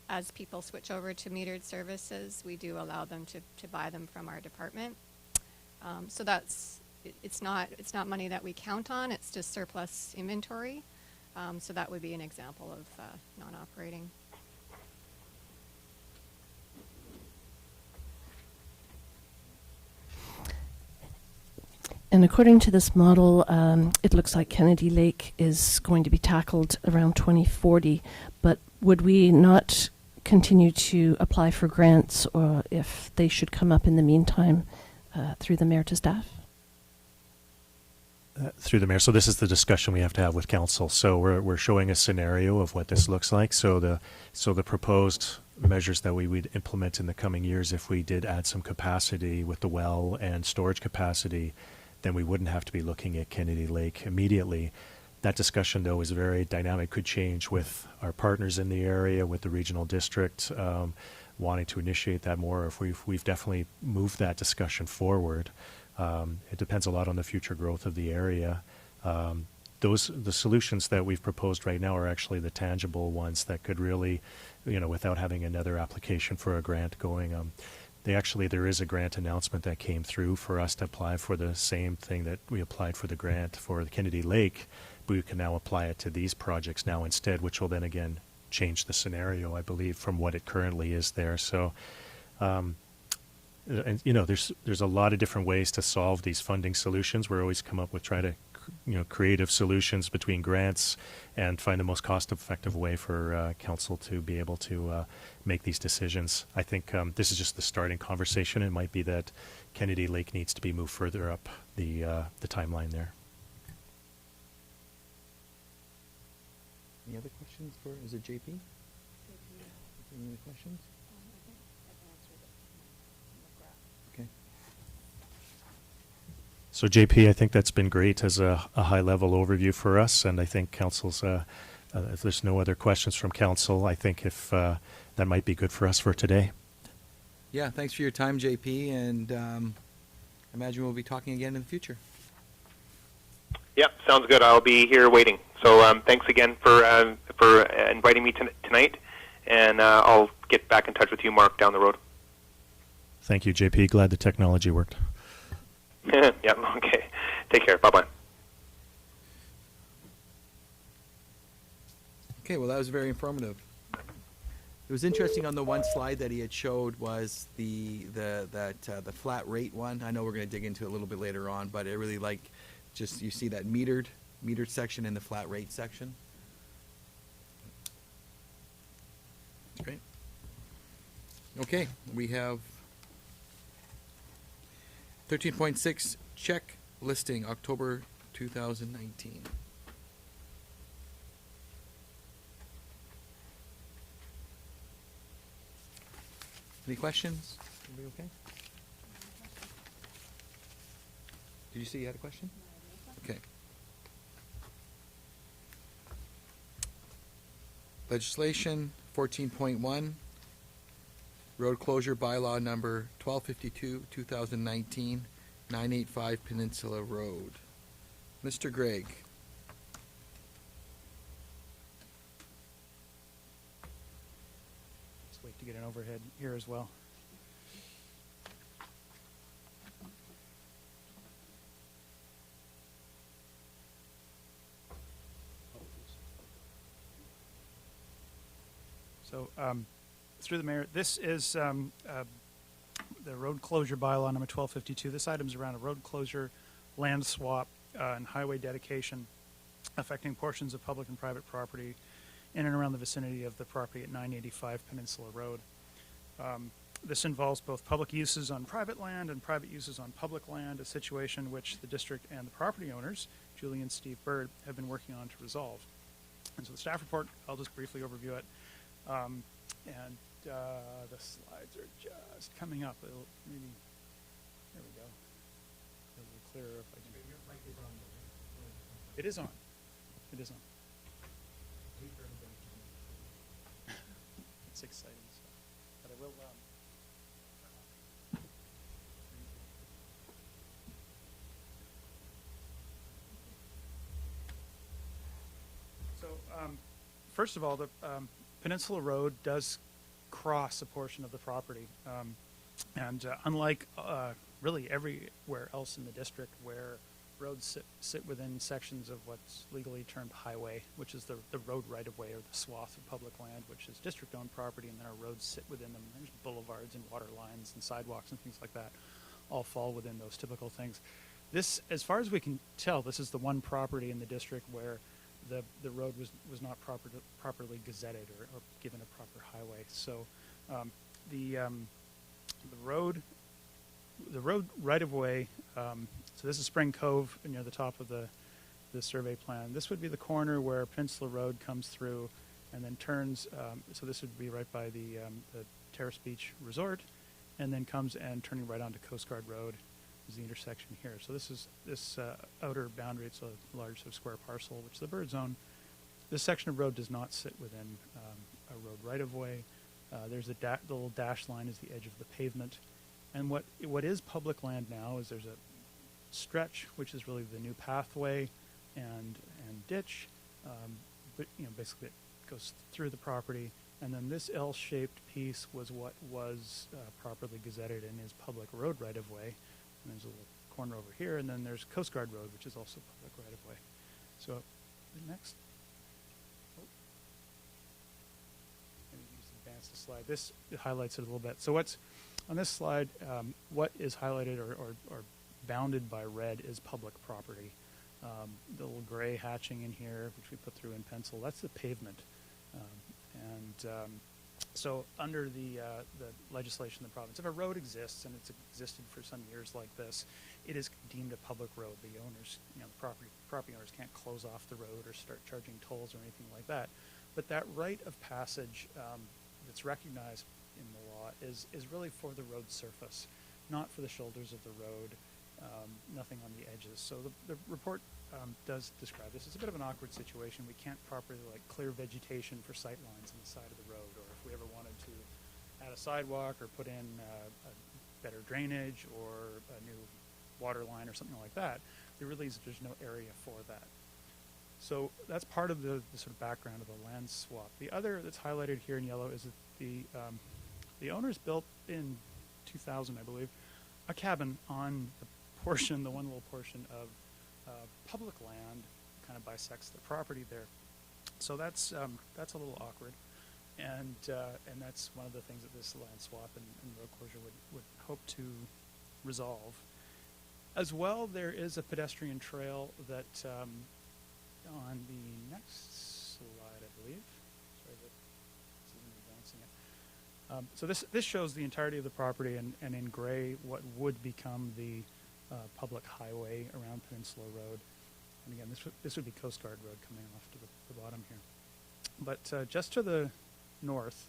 as people switch over to metered services, we do allow them to buy them from our department. So it's not money that we count on, it's just surplus inventory. So that would be an example of non-operating. And according to this model, it looks like Kennedy Lake is going to be tackled around 2040. But would we not continue to apply for grants, or if they should come up in the meantime, through the mayor to staff? Through the mayor. So this is the discussion we have to have with council. So we're showing a scenario of what this looks like. So the proposed measures that we would implement in the coming years, if we did add some capacity with the well and storage capacity, then we wouldn't have to be looking at Kennedy Lake immediately. That discussion, though, is very dynamic, could change with our partners in the area, with the regional district wanting to initiate that more. If we've definitely moved that discussion forward, It depends a lot on the future growth of the area. The solutions that we've proposed right now are actually the tangible ones that could really, without having another application for a grant going. There is a grant announcement that came through for us to apply for the same thing that we applied for the grant for the Kennedy Lake. We can now apply it to these projects now instead, which will then again change the scenario, I believe, from what it currently is there. So, there's a lot of different ways to solve these funding solutions. We're always come up with creative solutions between grants and find the most cost-effective way for council to be able to make these decisions. I think this is just the starting conversation. It might be that Kennedy Lake needs to be moved further up the timeline there. Any other questions is it JP? Any other questions? Okay. So JP, I think that's been great as a high-level overview for us, and I think council's, if there's no other questions from council, I think if that might be good for us for today. Yeah, thanks for your time, JP, and I imagine we'll be talking again in the future. Yep, sounds good. I'll be here waiting. So thanks again for inviting me tonight, and I'll get back in touch with you, Mark, down the road. Thank you, JP. Glad the technology worked. Yep, okay. Take care. Bye-bye. Okay, well, that was very informative. It was interesting on the one slide that he had showed was the flat rate one. I know we're going to dig into it a little bit later on, but I really like just you see that metered section and the flat rate section. Great. Okay, we have 13.6 check listing October 2019. Any questions? Everybody okay? Did you say you had a question? Okay. Legislation 14.1, road closure bylaw number 1252, 2019, 985 Peninsula Road. Mr. Gregg. Just wait to get an overhead here as well. So, through the mayor, this is the road closure bylaw number 1252. This item is around a road closure, land swap, and highway dedication affecting portions of public and private property in and around the vicinity of the property at 985 Peninsula Road. This involves both public uses on private land and private uses on public land, a situation which the district and the property owners, Julie and Steve Bird, have been working on to resolve. And so the staff report, I'll just briefly overview it. The slides are just coming up. It'll maybe, there we go. A little clearer if I can. It is on. It is on. It's exciting stuff. But I will. First of all, the Peninsula Road does cross a portion of the property, and unlike really everywhere else in the district where roads sit within sections of what's legally termed highway, which is the road right-of-way or the swath of public land, which is district-owned property, and then our roads sit within them. There's boulevards and water lines and sidewalks and things like that all fall within those typical things. This, as far as we can tell, this is the one property in the district where the road was not properly gazetted or given a proper highway. So the road right of way. So this is Spring Cove near the top of the survey plan. This would be the corner where Peninsula Road comes through and then turns. So this would be right by the Terrace Beach Resort, and then comes and turning right onto Coast Guard Road is the intersection here. So this is this outer boundary. It's a large square parcel, which is the bird zone. This section of road does not sit within a road right-of-way. There's the little dash line is the edge of the pavement. And what is public land now is there's stretch, which is really the new pathway and ditch, but basically it goes through the property. And then this L-shaped piece was what was properly gazetted and is public road right-of-way. And there's a little corner over here, and then there's Coast Guard Road, which is also public right-of-way. So the next, maybe just advance the slide. This highlights it a little bit. So what's on this slide, what is highlighted or bounded by red is public property. The little gray hatching in here, which we put through in pencil, that's the pavement. So under the legislation of the province, if a road exists and it's existed for some years like this, it is deemed a public road. The owners, the property owners can't close off the road or start charging tolls or anything like that. But that right of passage that's recognized in the law is really for the road surface, not for the shoulders of the road, nothing on the edges. So the report does describe this. It's a bit of an awkward situation. We can't properly clear vegetation for sight lines on the side of the road, or if we ever wanted to add a sidewalk or put in a better drainage or a new water line or something like that, there's no area for that. So that's part of the sort of background of the land swap. The other that's highlighted here in yellow is that the owners built in 2000, I believe, a cabin on the one little portion of public land, kind of bisects the property there. So that's a little awkward, and that's one of the things that this land swap and road closure would hope to resolve. As well, there is a pedestrian trail that on the next slide, I believe. Sorry that this isn't advancing it. So this shows the entirety of the property, and in gray what would become the public highway around Peninsula Road. And again, this would be Coast Guard Road coming off to the bottom here. But just to the north,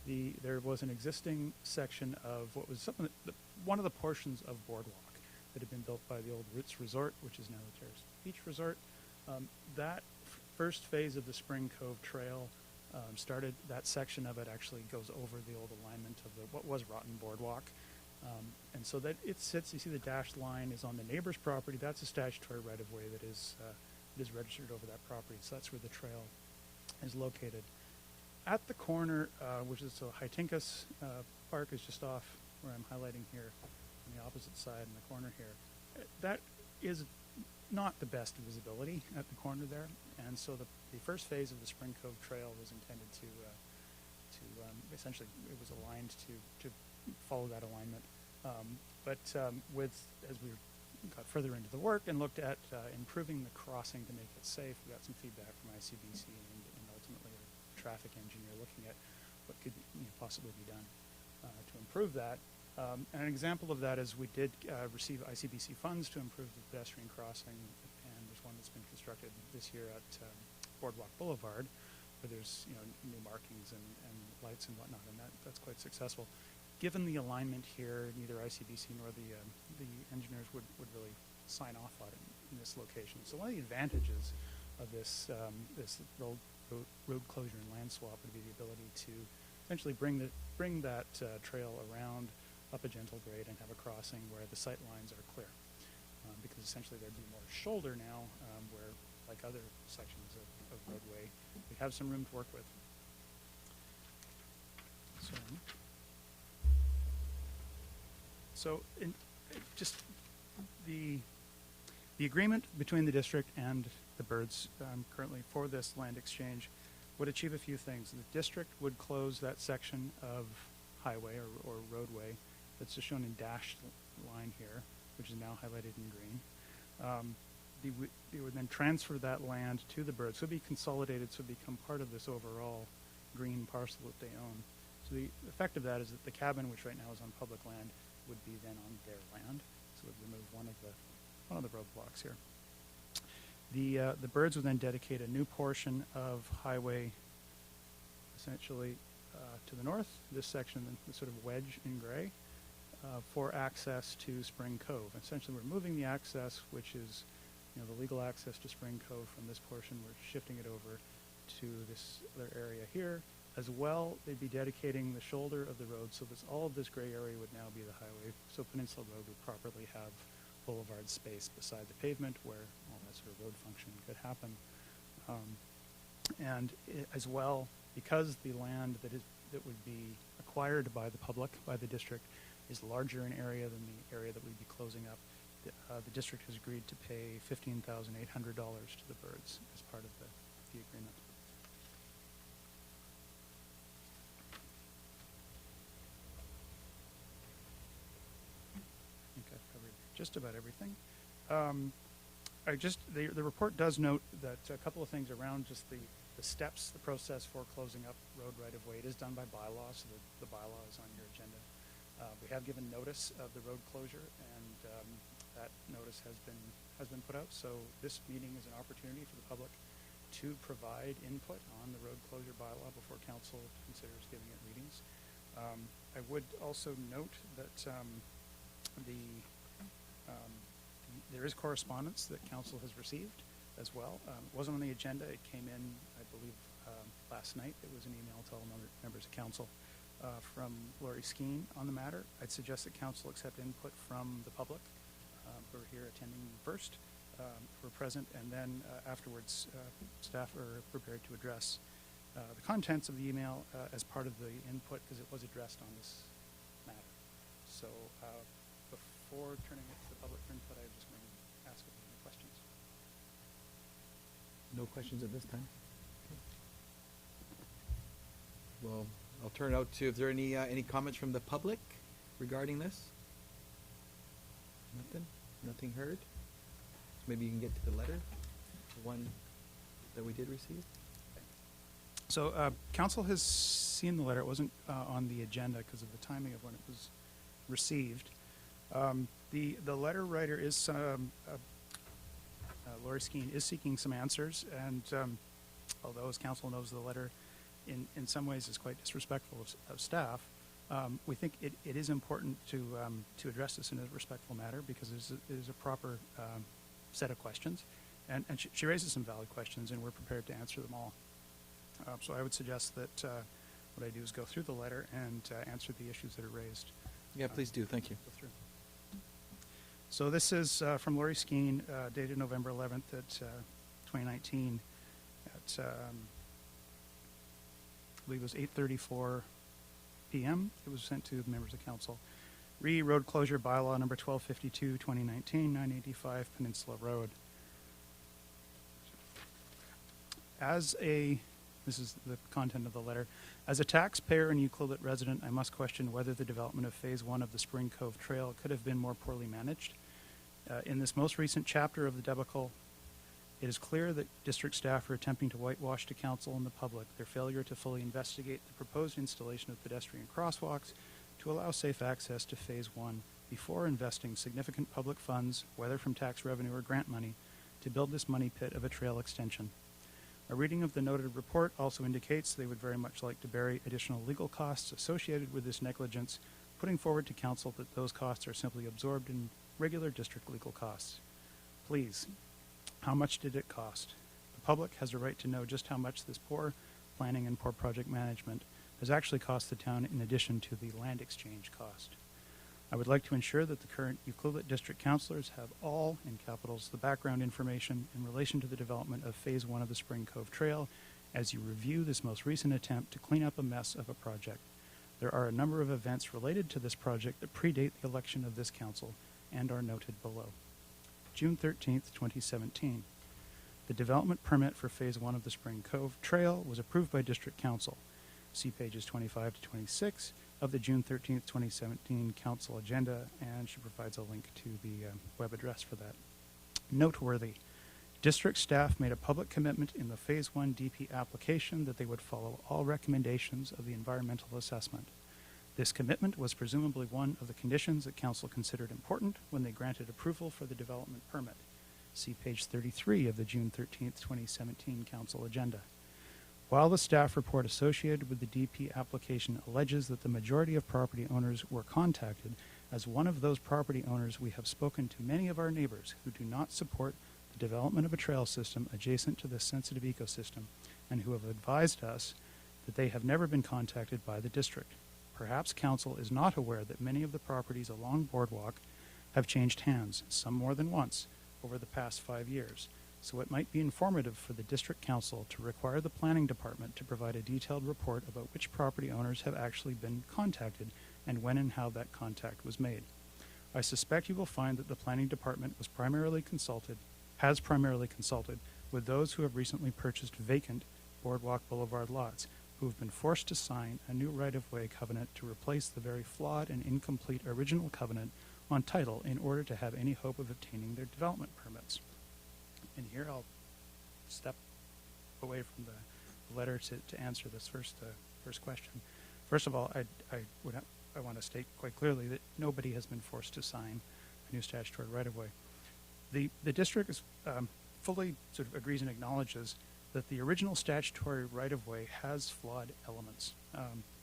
there was an existing section of what was one of the portions of Boardwalk that had been built by the old Roots Resort, which is now the Terrace Beach Resort. That first phase of the Spring Cove Trail started. That section of it actually goes over the old alignment of what was Rotten Boardwalk. And so that it sits, you see the dashed line is on the neighbor's property. That's a statutory right-of-way that is registered over that property. So that's where the trail is located. At the corner, which is the Hytinkus Park, is just off where I'm highlighting here on the opposite side in the corner here. That is not the best visibility at the corner there. And so the first phase of the Spring Cove Trail was intended to essentially, it was aligned to follow that alignment. As we got further into the work and looked at improving the crossing to make it safe, we got some feedback from ICBC and ultimately a traffic engineer looking at what could possibly be done to improve that. And an example of that is we did receive ICBC funds to improve the pedestrian crossing, and there's one that's been constructed this year at Boardwalk Boulevard, where there's new markings and lights and whatnot, and that's quite successful. Given the alignment here, neither ICBC nor the engineers would really sign off on it in this location. So one of the advantages of this road closure and land swap would be the ability to essentially bring that trail around up a gentle grade and have a crossing where the sight lines are clear, because essentially there'd be more shoulder now, where like other sections of roadway, we have some room to work with. So just the agreement between the district and the Birds currently for this land exchange would achieve a few things. The district would close that section of highway or roadway that's just shown in dashed line here, which is now highlighted in green. They would then transfer that land to the Birds. So it would be consolidated, so it would become part of this overall green parcel that they own. So the effect of that is that the cabin, which right now is on public land, would be then on their land. So it would remove one of the roadblocks here. The Birds would then dedicate a new portion of highway, essentially to the north, this section, the sort of wedge in gray, for access to Spring Cove. Essentially, we're moving the access, which is the legal access to Spring Cove from this portion. We're shifting it over to this other area here. As well, they'd be dedicating the shoulder of the road, so all of this gray area would now be the highway. So Peninsula Road would properly have boulevard space beside the pavement where all that sort of road function could happen. As well, because the land that would be acquired by the public, by the district, is larger in area than the area that we'd be closing up, the district has agreed to pay $15,800 to the Birds as part of the agreement. I think I've covered just about everything. The report does note that a couple of things around just the steps, the process for closing up road right-of-way. It is done by bylaw, so the bylaw is on your agenda. We have given notice of the road closure, and that notice has been put out. So this meeting is an opportunity for the public to provide input on the road closure bylaw before council considers giving it readings. I would also note that there is correspondence that council has received as well. It wasn't on the agenda. It came in, I believe, last night. It was an email to all members of council from Laurie Skeen on the matter. I'd suggest that council accept input from the public who are here attending first, who are present, and then afterwards staff are prepared to address the contents of the email as part of the input because it was addressed on this matter. So before turning it to the public for input, I just want to ask if there are any questions. No questions at this time? Okay. Well, I'll turn it out to, if there are any comments from the public regarding this? Nothing? Nothing heard? So maybe you can get to the letter, the one that we did receive? So council has seen the letter. It wasn't on the agenda because of the timing of when it was received. The letter writer is Laurie Skeen is seeking some answers, and although as council knows the letter in some ways is quite disrespectful of staff, we think it is important to address this in a respectful manner because it is a proper set of questions, and she raises some valid questions, and we're prepared to answer them all. So I would suggest that what I do is go through the letter and answer the issues that are raised. Yeah, please do. Thank you. Go through. So this is from Laurie Skeen, dated November 11th at 2019 at, I believe it was 8:34 p.m. It was sent to the members of council. Road closure bylaw number 1252, 2019, 985 Peninsula Road. This is the content of the letter. As a taxpayer and Euclid resident, I must question whether the development of Phase 1 of the Spring Cove Trail could have been more poorly managed. In this most recent chapter of the debacle, it is clear that district staff are attempting to whitewash to council and the public their failure to fully investigate the proposed installation of pedestrian crosswalks to allow safe access to Phase 1 before investing significant public funds, whether from tax revenue or grant money, to build this money pit of a trail extension. A reading of the noted report also indicates they would very much like to bury additional legal costs associated with this negligence, putting forward to council that those costs are simply absorbed in regular district legal costs. Please, how much did it cost? The public has a right to know just how much this poor planning and poor project management has actually cost the town in addition to the land exchange cost. I would like to ensure that the current Euclid District Councilors have all, in capitals, the background information in relation to the development of Phase 1 of the Spring Cove Trail as you review this most recent attempt to clean up a mess of a project. There are a number of events related to this project that predate the election of this council and are noted below. June 13th, 2017. The development permit for Phase 1 of the Spring Cove Trail was approved by District Council. See pages 25 to 26 of the June 13th, 2017 council agenda, and she provides a link to the web address for that. Noteworthy, district staff made a public commitment in the Phase 1 DP application that they would follow all recommendations of the environmental assessment. This commitment was presumably one of the conditions that council considered important when they granted approval for the development permit. See page 33 of the June 13th, 2017 council agenda. While the staff report associated with the DP application alleges that the majority of property owners were contacted, as one of those property owners, we have spoken to many of our neighbors who do not support the development of a trail system adjacent to this sensitive ecosystem and who have advised us that they have never been contacted by the district. Perhaps council is not aware that many of the properties along Boardwalk have changed hands, some more than once, over the past 5 years. So it might be informative for the district council to require the planning department to provide a detailed report about which property owners have actually been contacted and when and how that contact was made. I suspect you will find that the planning department has primarily consulted with those who have recently purchased vacant Boardwalk Boulevard lots, who have been forced to sign a new right-of-way covenant to replace the very flawed and incomplete original covenant on title in order to have any hope of obtaining their development permits. And here I'll step away from the letter to answer this first question. First of all, I want to state quite clearly that nobody has been forced to sign a new statutory right-of-way. The district is, fully sort of agrees and acknowledges that the original statutory right-of-way has flawed elements,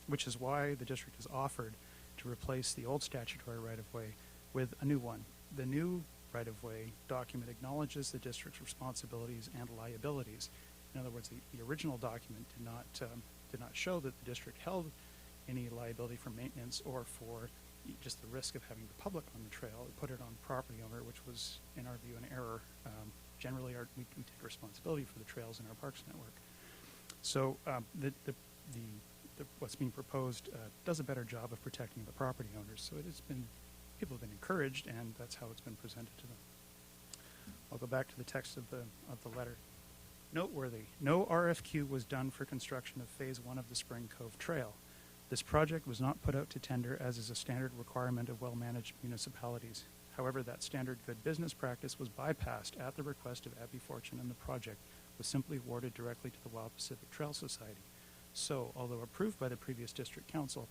which is why the district has offered to replace the old statutory right-of-way with a new one. The new right-of-way document acknowledges the district's responsibilities and liabilities. In other words, the original document did not show that the district held any liability for maintenance or for just the risk of having the public on the trail. It put it on the property owner, which was, in our view, an error. Generally, we take responsibility for the trails in our parks network. So what's being proposed does a better job of protecting the property owners. So people have been encouraged, and that's how it's been presented to them. I'll go back to the text of the letter. Noteworthy, no RFQ was done for construction of Phase 1 of the Spring Cove Trail. This project was not put out to tender, as is a standard requirement of well-managed municipalities. However, that standard good business practice was bypassed at the request of Abbey Fortune, and the project was simply awarded directly to the Wild Pacific Trail Society. So, although approved by the previous district council,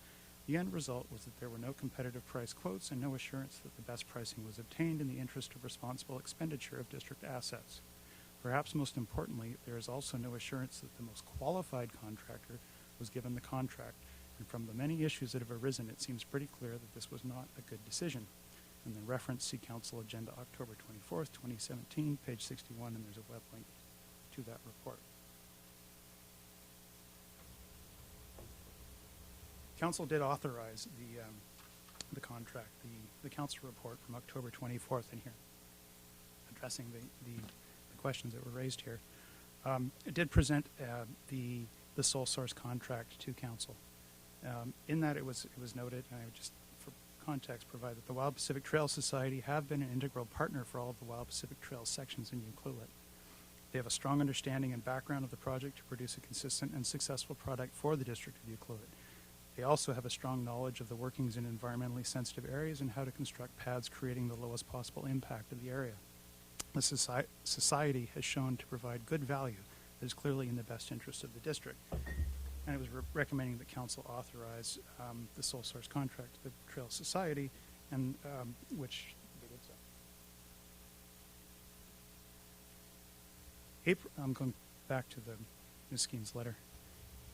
the end result was that there were no competitive price quotes and no assurance that the best pricing was obtained in the interest of responsible expenditure of district assets. Perhaps most importantly, there is also no assurance that the most qualified contractor was given the contract, and from the many issues that have arisen, it seems pretty clear that this was not a good decision. And then reference see Council Agenda October 24th, 2017, page 61, and there's a web link to that report. Council did authorize the contract, the council report from October 24th in here, addressing the questions that were raised here. It did present the sole source contract to council. In that it was noted, and I would just, for context, provide that the Wild Pacific Trail Society have been an integral partner for all of the Wild Pacific Trail sections in Ucluelet. They have a strong understanding and background of the project to produce a consistent and successful product for the District of Ucluelet. They also have a strong knowledge of the workings in environmentally sensitive areas and how to construct paths creating the lowest possible impact of the area. The society has shown to provide good value that is clearly in the best interest of the district. And it was recommending that council authorize the sole source contract to the Trail Society, and which they did so. I'm going back to Ms. Skeen's letter.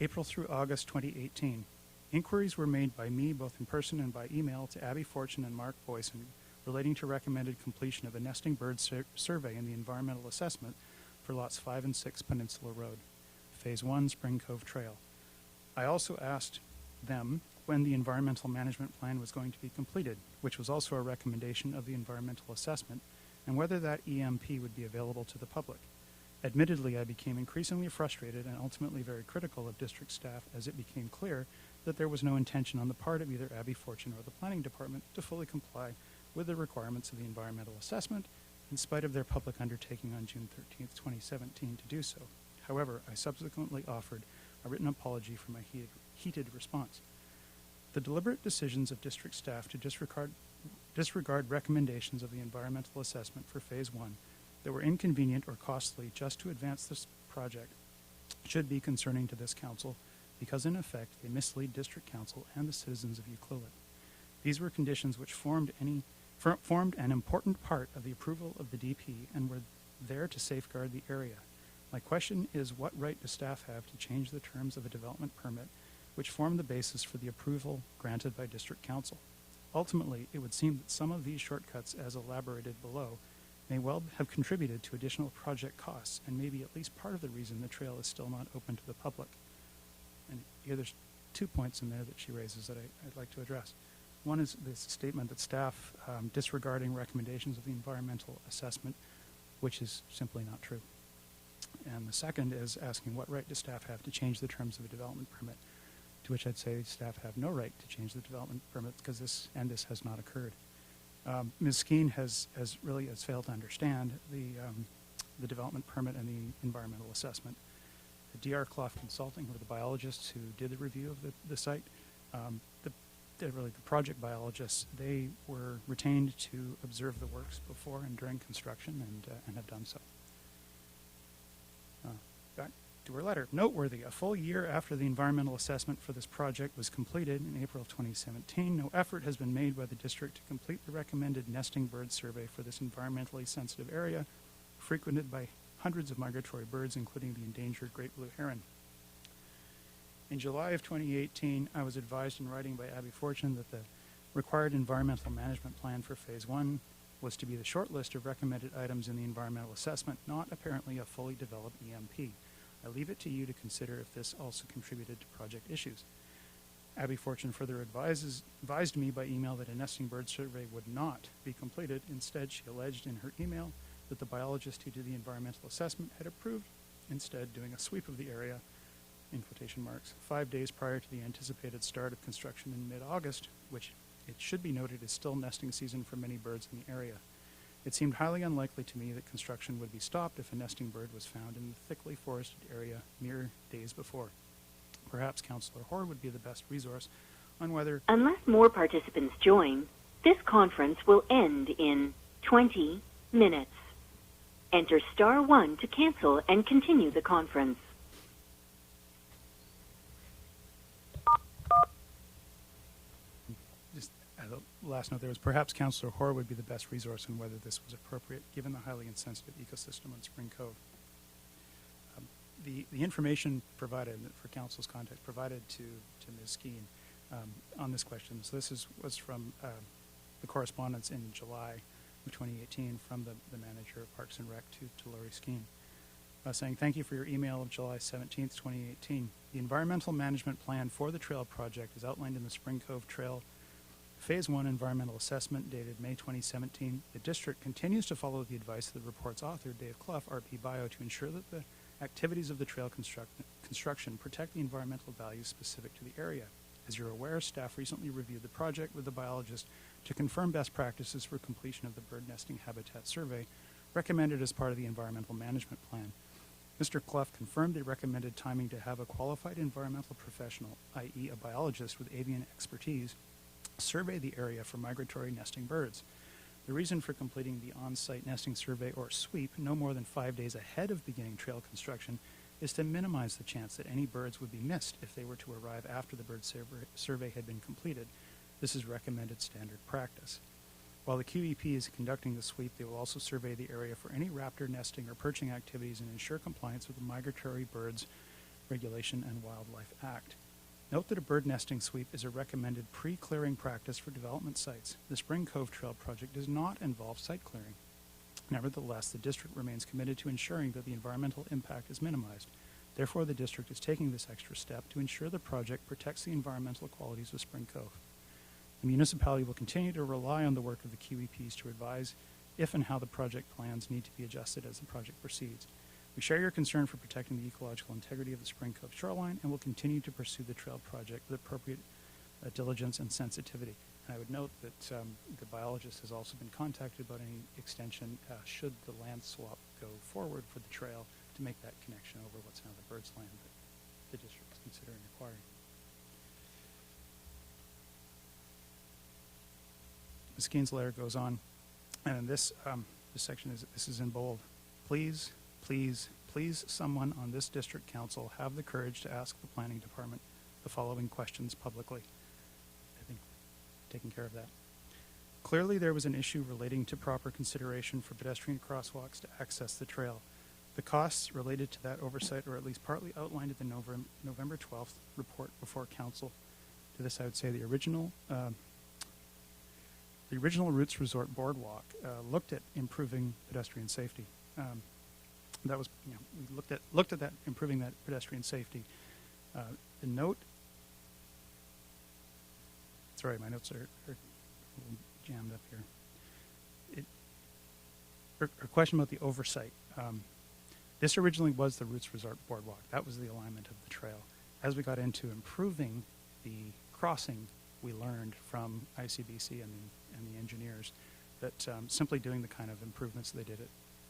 April through August 2018, inquiries were made by me, both in person and by email, to Abbey Fortune and Mark Boyson relating to recommended completion of a nesting bird survey in the environmental assessment for lots 5 and 6 Peninsula Road, Phase 1 Spring Cove Trail. I also asked them when the environmental management plan was going to be completed, which was also a recommendation of the environmental assessment, and whether that EMP would be available to the public. Admittedly, I became increasingly frustrated and ultimately very critical of district staff as it became clear that there was no intention on the part of either Abbey Fortune or the planning department to fully comply with the requirements of the environmental assessment, in spite of their public undertaking on June 13th, 2017 to do so. However, I subsequently offered a written apology for my heated response. The deliberate decisions of district staff to disregard recommendations of the environmental assessment for Phase 1 that were inconvenient or costly just to advance this project should be concerning to this council, because in effect they mislead district council and the citizens of Ucluelet. These were conditions which formed an important part of the approval of the DP and were there to safeguard the area. My question is, what right does staff have to change the terms of a development permit which form the basis for the approval granted by district council? Ultimately, it would seem that some of these shortcuts, as elaborated below, may well have contributed to additional project costs and maybe at least part of the reason the trail is still not open to the public. And here there's 2 points in there that she raises that I'd like to address. One is this statement that staff disregarding recommendations of the environmental assessment, which is simply not true. And the second is asking what right does staff have to change the terms of a development permit, to which I'd say staff have no right to change the development permit because this has not occurred. Ms. Skeen has failed to understand the development permit and the environmental assessment. The DR Clough Consulting, were the biologists who did the review of the site, the project biologists, they were retained to observe the works before and during construction and have done so. Back to our letter. Noteworthy, a full year after the environmental assessment for this project was completed in April of 2017, no effort has been made by the district to complete the recommended nesting bird survey for this environmentally sensitive area, frequented by hundreds of migratory birds, including the endangered great blue heron. In July of 2018, I was advised in writing by Abby Fortune that the required environmental management plan for Phase 1 was to be the short list of recommended items in the environmental assessment, not apparently a fully developed EMP. I leave it to you to consider if this also contributed to project issues. Abby Fortune further advised me by email that a nesting bird survey would not be completed. Instead, she alleged in her email that the biologist who did the environmental assessment had approved, instead doing a sweep of the area, in quotation marks, 5 days prior to the anticipated start of construction in mid-August, which it should be noted is still nesting season for many birds in the area. It seemed highly unlikely to me that construction would be stopped if a nesting bird was found in the thickly forested area mere days before. Perhaps Councillor Hoare would be the best resource on whether... Unless more participants join, this conference will end in 20 minutes. Enter *1 to cancel and continue the conference. Just as a last note, there was perhaps Councillor Hoare would be the best resource on whether this was appropriate, given the highly insensitive ecosystem on Spring Cove. The information provided for Council's contact provided to Ms. Skeen on this question. So this was from the correspondence in July of 2018 from the manager of Parks and Rec to Laurie Skeen, saying, thank you for your email of July 17th, 2018. The environmental management plan for the trail project is outlined in the Spring Cove Trail Phase 1 environmental assessment dated May 2017. The district continues to follow the advice of the report's author, Dave Clough, RP Bio, to ensure that the activities of the trail construction protect the environmental values specific to the area. As you're aware, staff recently reviewed the project with the biologist to confirm best practices for completion of the bird nesting habitat survey recommended as part of the environmental management plan. Mr. Clough confirmed the recommended timing to have a qualified environmental professional, i.e. a biologist with avian expertise, survey the area for migratory nesting birds. The reason for completing the on-site nesting survey, or sweep, no more than 5 days ahead of beginning trail construction is to minimize the chance that any birds would be missed if they were to arrive after the bird survey had been completed. This is recommended standard practice. While the QEP is conducting the sweep, they will also survey the area for any raptor nesting or perching activities and ensure compliance with the Migratory Birds Regulation and Wildlife Act. Note that a bird nesting sweep is a recommended pre-clearing practice for development sites. The Spring Cove Trail project does not involve site clearing. Nevertheless, the district remains committed to ensuring that the environmental impact is minimized. Therefore, the district is taking this extra step to ensure the project protects the environmental qualities of Spring Cove. The municipality will continue to rely on the work of the QEPs to advise if and how the project plans need to be adjusted as the project proceeds. We share your concern for protecting the ecological integrity of the Spring Cove shoreline and will continue to pursue the trail project with appropriate diligence and sensitivity. And I would note that the biologist has also been contacted about any extension should the land swap go forward for the trail to make that connection over what's now the bird's land that the district is considering acquiring. Ms. Skeen's letter goes on, and this section is in bold. Please, please, please, someone on this district council have the courage to ask the planning department the following questions publicly. I think taking care of that. Clearly, there was an issue relating to proper consideration for pedestrian crosswalks to access the trail. The costs related to that oversight are at least partly outlined in the November 12th report before council. To this, I would say the original Roots Resort Boardwalk looked at improving pedestrian safety. That was, we looked at that, improving that pedestrian safety. The note, sorry, my notes are a little jammed up here. Her question about the oversight. This originally was the Roots Resort Boardwalk. That was the alignment of the trail. As we got into improving the crossing, we learned from ICBC and the engineers that simply doing the kind of improvements they did at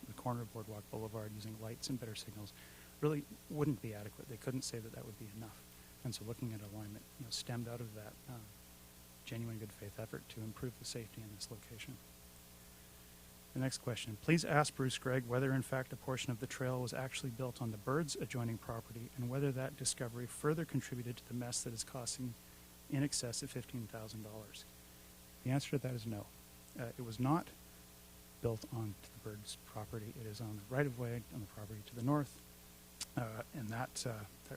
the corner of Boardwalk Boulevard using lights and better signals really wouldn't be adequate. They couldn't say that that would be enough. And so looking at alignment, stemmed out of that genuine good faith effort to improve the safety in this location. The next question. Please ask Bruce Gregg whether in fact a portion of the trail was actually built on the Birds adjoining property and whether that discovery further contributed to the mess that is costing in excess of $15,000. The answer to that is no. It was not built on the Birds property. It is on the right-of-way on the property to the north, and that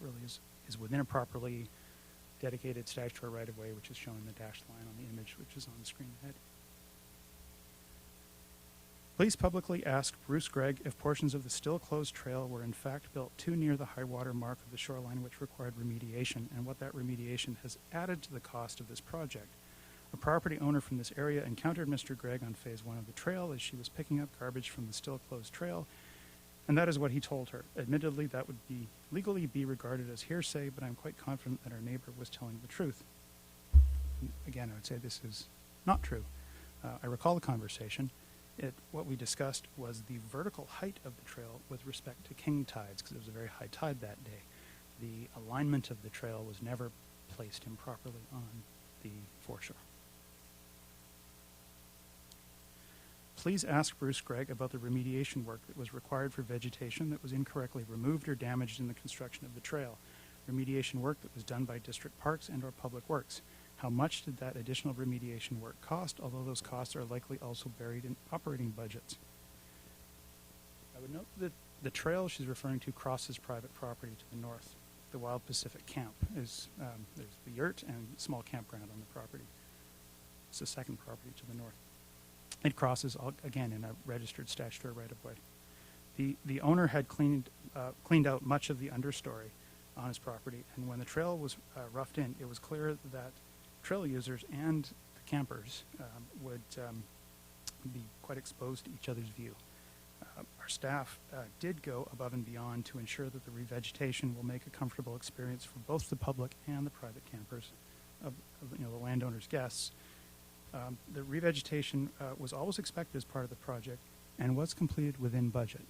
really is within a properly dedicated statutory right-of-way, which is shown in the dashed line on the image, which is on the screen ahead. Please publicly ask Bruce Gregg if portions of the still closed trail were in fact built too near the high water mark of the shoreline which required remediation, and what that remediation has added to the cost of this project. A property owner from this area encountered Mr. Gregg on phase 1 of the trail as she was picking up garbage from the still closed trail, and that is what he told her. Admittedly, that would legally be regarded as hearsay, but I'm quite confident that our neighbor was telling the truth. And again, I would say this is not true. I recall the conversation. What we discussed was the vertical height of the trail with respect to king tides, because it was a very high tide that day. The alignment of the trail was never placed improperly on the foreshore. Please ask Bruce Gregg about the remediation work that was required for vegetation that was incorrectly removed or damaged in the construction of the trail. Remediation work that was done by District Parks and/or Public Works. How much did that additional remediation work cost, although those costs are likely also buried in operating budgets? I would note that the trail she's referring to crosses private property to the north. The Wild Pacific Camp is, there's the yurt and small campground on the property. It's the second property to the north. It crosses, again, in a registered statutory right-of-way. The owner had cleaned out much of the understory on his property, and when the trail was roughed in, it was clear that trail users and the campers would be quite exposed to each other's view. Our staff did go above and beyond to ensure that the revegetation will make a comfortable experience for both the public and the private campers, of the landowner's guests. The revegetation was always expected as part of the project and was completed within budget.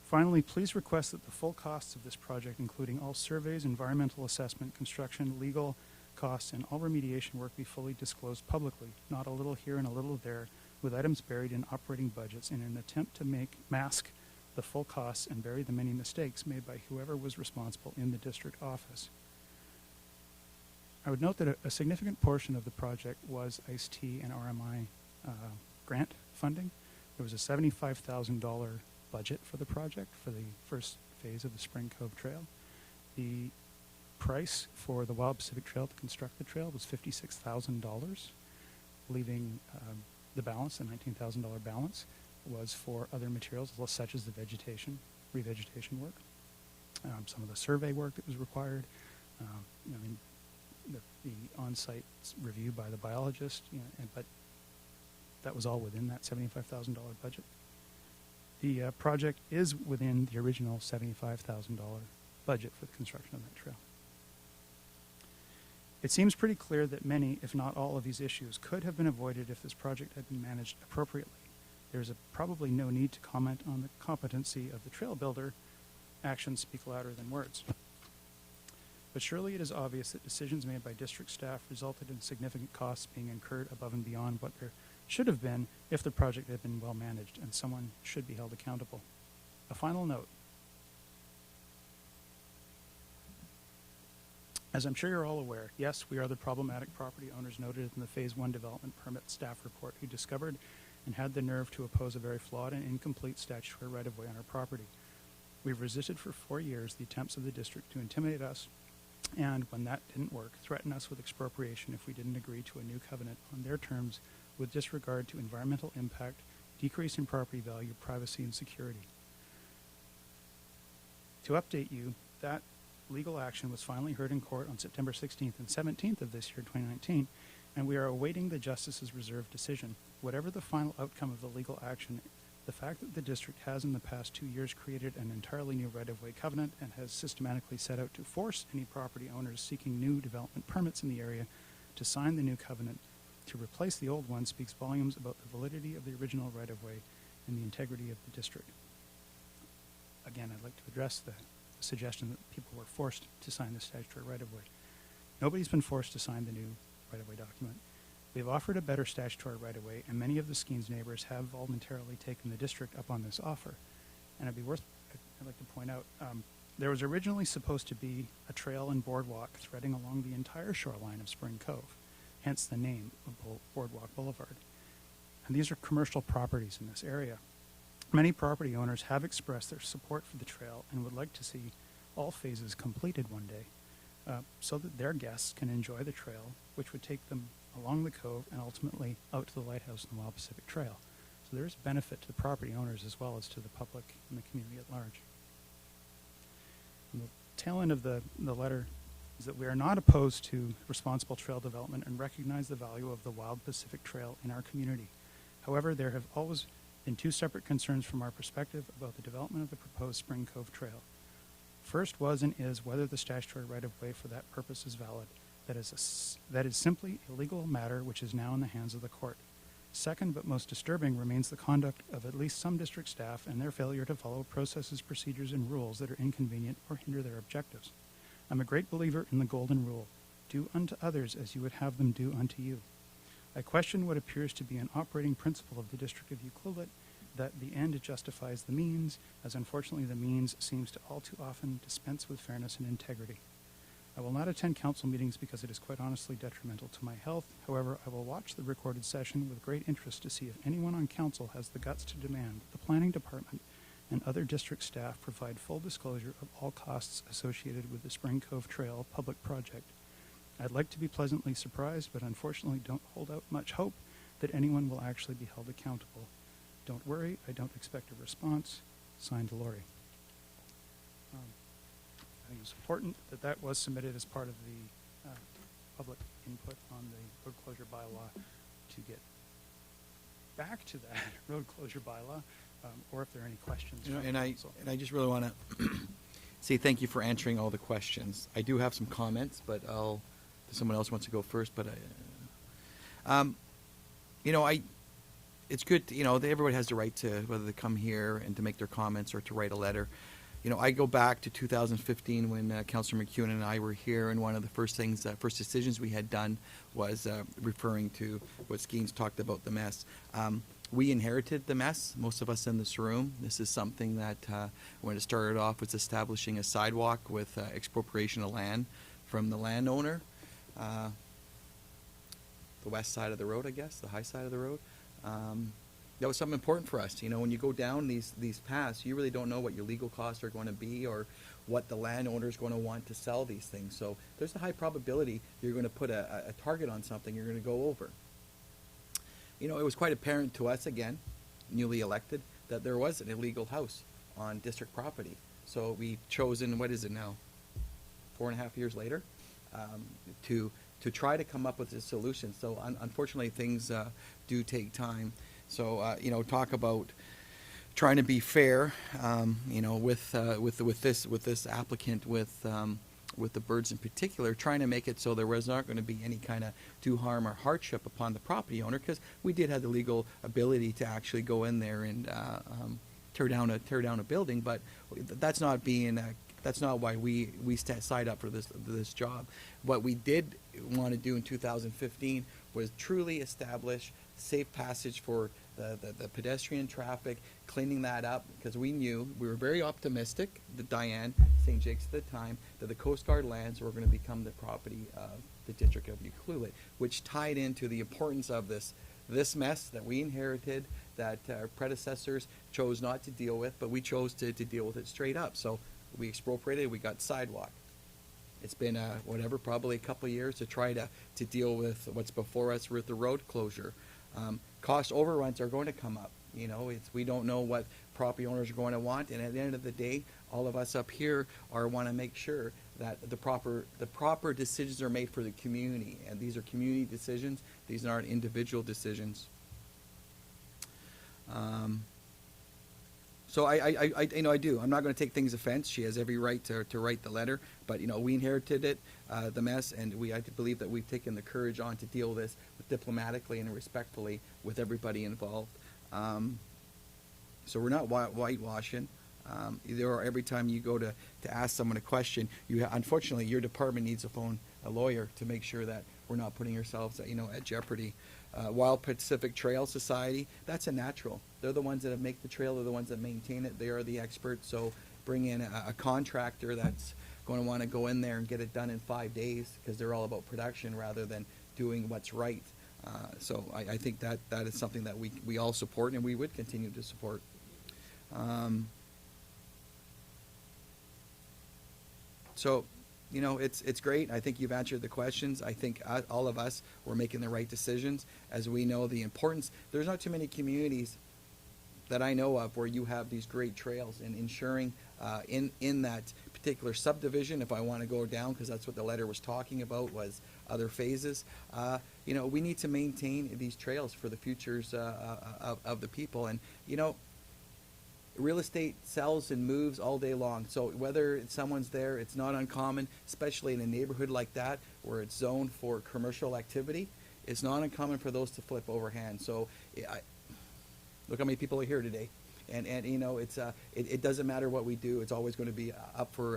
Finally, please request that the full costs of this project, including all surveys, environmental assessment, construction, legal costs, and all remediation work be fully disclosed publicly, not a little here and a little there, with items buried in operating budgets in an attempt to mask the full costs and bury the many mistakes made by whoever was responsible in the district office. I would note that a significant portion of the project was ICE-T and RMI grant funding. There was a $75,000 budget for the project for the first phase of the Spring Cove Trail. The price for the Wild Pacific Trail to construct the trail was $56,000, leaving the balance, the $19,000 balance, was for other materials such as the revegetation work, some of the survey work that was required, the on-site review by the biologist, but that was all within that $75,000 budget. The project is within the original $75,000 budget for the construction of that trail. It seems pretty clear that many, if not all, of these issues could have been avoided if this project had been managed appropriately. There's probably no need to comment on the competency of the trail builder. Actions speak louder than words. But surely it is obvious that decisions made by district staff resulted in significant costs being incurred above and beyond what there should have been if the project had been well managed, and someone should be held accountable. A final note. As I'm sure you're all aware, yes, we are the problematic property owners noted in the Phase 1 development permit staff report who discovered and had the nerve to oppose a very flawed and incomplete statutory right-of-way on our property. We've resisted for 4 years the attempts of the district to intimidate us, and when that didn't work, threaten us with expropriation if we didn't agree to a new covenant on their terms with disregard to environmental impact, decrease in property value, privacy, and security. To update you, that legal action was finally heard in court on September 16th and 17th of this year, 2019, and we are awaiting the Justice's reserved decision. Whatever the final outcome of the legal action, the fact that the district has in the past 2 years created an entirely new right-of-way covenant and has systematically set out to force any property owners seeking new development permits in the area to sign the new covenant to replace the old one speaks volumes about the validity of the original right-of-way and the integrity of the district. Again, I'd like to address the suggestion that people were forced to sign the statutory right-of-way. Nobody's been forced to sign the new right-of-way document. We have offered a better statutory right-of-way, and many of the Skeens neighbors have voluntarily taken the district up on this offer. And I'd like to point out, there was originally supposed to be a trail and boardwalk threading along the entire shoreline of Spring Cove, hence the name of Boardwalk Boulevard. And these are commercial properties in this area. Many property owners have expressed their support for the trail and would like to see all phases completed one day so that their guests can enjoy the trail, which would take them along the cove and ultimately out to the lighthouse and the Wild Pacific Trail. So there is benefit to the property owners as well as to the public and the community at large. And the tail end of the letter is that we are not opposed to responsible trail development and recognize the value of the Wild Pacific Trail in our community. However, there have always been two separate concerns from our perspective about the development of the proposed Spring Cove Trail. First was and is whether the statutory right-of-way for that purpose is valid. That is simply a legal matter which is now in the hands of the court. Second, but most disturbing, remains the conduct of at least some district staff and their failure to follow processes, procedures, and rules that are inconvenient or hinder their objectives. I'm a great believer in the golden rule: do unto others as you would have them do unto you. I question what appears to be an operating principle of the District of Ucluelet, that the end justifies the means, as unfortunately the means seems to all too often dispense with fairness and integrity. I will not attend council meetings because it is quite honestly detrimental to my health. However, I will watch the recorded session with great interest to see if anyone on council has the guts to demand that the planning department and other district staff provide full disclosure of all costs associated with the Spring Cove Trail public project. I'd like to be pleasantly surprised, but unfortunately don't hold out much hope that anyone will actually be held accountable. Don't worry, I don't expect a response. Signed, Lori. I think it's important that that was submitted as part of the public input on the road closure bylaw to get back to that road closure bylaw, or if there are any questions. You know, from council. and I just really want to say thank you for answering all the questions. I do have some comments, but if someone else wants to go first. But it's good. Everybody has the right to whether they come here and to make their comments or to write a letter. I go back to 2015 when Councillor McEwen and I were here, and one of the first decisions we had done was referring to what Skeens talked about, the mess. We inherited the mess, most of us in this room. This is something that, when it started off, was establishing a sidewalk with expropriation of land from the landowner. The west side of the road, I guess, the high side of the road. That was something important for us. When you go down these paths, you really don't know what your legal costs are going to be or what the landowner is going to want to sell these things. So there's a high probability you're going to put a target on something you're going to go over. It was quite apparent to us, again, newly elected, that there was an illegal house on district property. So we chosen, what is it now, 4.5 years later, to try to come up with a solution. So unfortunately, things do take time. So talk about trying to be fair, with this applicant, with the birds in particular, trying to make it so there was not going to be any kind of do harm or hardship upon the property owner, because we did have the legal ability to actually go in there and tear down a building, but that's not why we signed up for this job. What we did want to do in 2015 was truly establish safe passage for the pedestrian traffic, cleaning that up, because we were very optimistic, that Diane St. Jake's at the time, that the Coast Guard lands were going to become the property of the District of Ucluelet, which tied into the importance of this mess that we inherited, that our predecessors chose not to deal with, but we chose to deal with it straight up. So we expropriated, we got sidewalk. It's been probably a couple of years to try to deal with what's before us with the road closure. Cost overruns are going to come up. We don't know what property owners are going to want, and at the end of the day, all of us up here want to make sure that the proper decisions are made for the community, and these are community decisions. These aren't individual decisions. So I do. I'm not going to take things offense. She has every right to write the letter, but we inherited it, the mess, and I believe that we've taken the courage on to deal with this diplomatically and respectfully with everybody involved. So we're not whitewashing. Every time you go to ask someone a question, unfortunately your department needs to phone a lawyer to make sure that we're not putting ourselves at jeopardy. Wild Pacific Trail Society, that's a natural. They're the ones that make the trail. They're the ones that maintain it. They are the experts. So bring in a contractor that's going to want to go in there and get it done in 5 days, because they're all about production rather than doing what's right. So I think that is something that we all support, and we would continue to support. So, it's great. I think you've answered the questions. I think all of us were making the right decisions, as we know the importance. There's not too many communities that I know of where you have these great trails, and ensuring in that particular subdivision, if I want to go down, because that's what the letter was talking about, was other phases. We need to maintain these trails for the futures of the people. And, real estate sells and moves all day long. So whether someone's there, it's not uncommon, especially in a neighborhood like that where it's zoned for commercial activity. It's not uncommon for those to flip overhand. So look how many people are here today. And it's it doesn't matter what we do. It's always going to be up for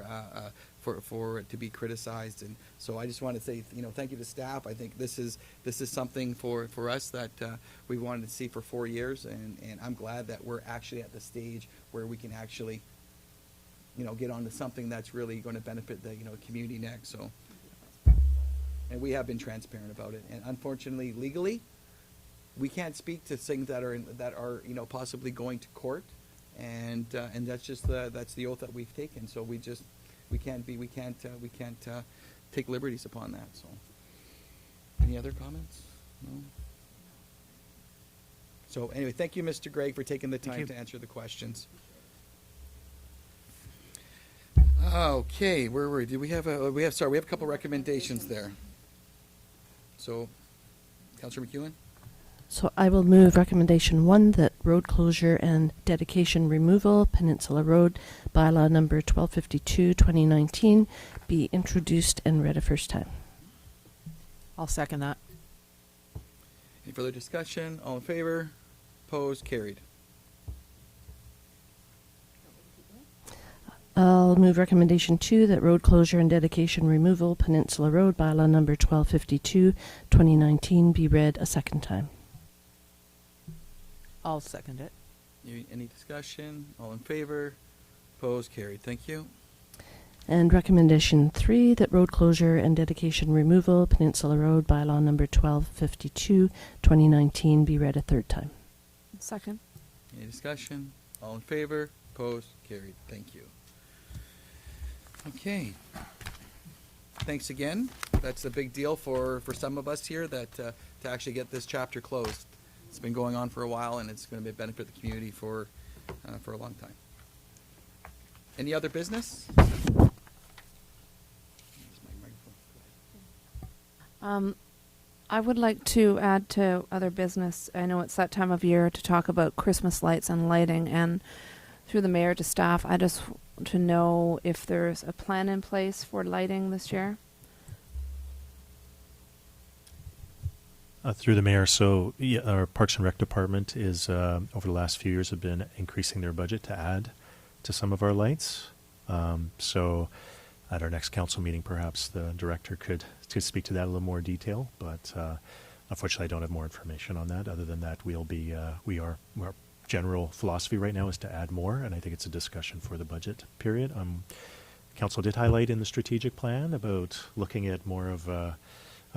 it to be criticized. And so I just want to say thank you to staff. I think this is something for us that we wanted to see for 4 years, and I'm glad that we're actually at the stage where we can actually get onto something that's really going to benefit the community next. So, and we have been transparent about it. And unfortunately, legally, we can't speak to things that are possibly going to court, and that's just that's the oath that we've taken. So we can't take liberties upon that. So, any other comments? No. So anyway, thank you, Mr. Gregg, for taking the time to answer the questions. Okay, where were we? Do we have a couple recommendations there. So, Councillor McEwen. So I will move recommendation 1 that road closure and dedication removal, Peninsula Road, bylaw number 1252/2019, be introduced and read a first time. I'll second that. Any further discussion? All in favor? Opposed? Carried. I'll move recommendation 2 that road closure and dedication removal, Peninsula Road, bylaw number 1252/2019, be read a second time. I'll second it. Any discussion? All in favor? Opposed? Carried. Thank you. And recommendation 3 that road closure and dedication removal, Peninsula Road, bylaw number 1252/2019, be read a third time. Second. Any discussion? All in favor? Opposed? Carried. Thank you. Okay. Thanks again. That's a big deal for some of us here that to actually get this chapter closed. It's been going on for a while, and it's going to benefit the community for a long time. Any other business? I would like to add to other business. I know it's that time of year to talk about Christmas lights and lighting, and through the mayor to staff, I just want to know if there's a plan in place for lighting this year. Through the mayor, so yeah, our Parks and Rec department is over the last few years have been increasing their budget to add to some of our lights. So at our next council meeting, perhaps the director could speak to that in a little more detail. But unfortunately, I don't have more information on that. Other than that, our general philosophy right now is to add more, and I think it's a discussion for the budget period. Council did highlight in the strategic plan about looking at more of a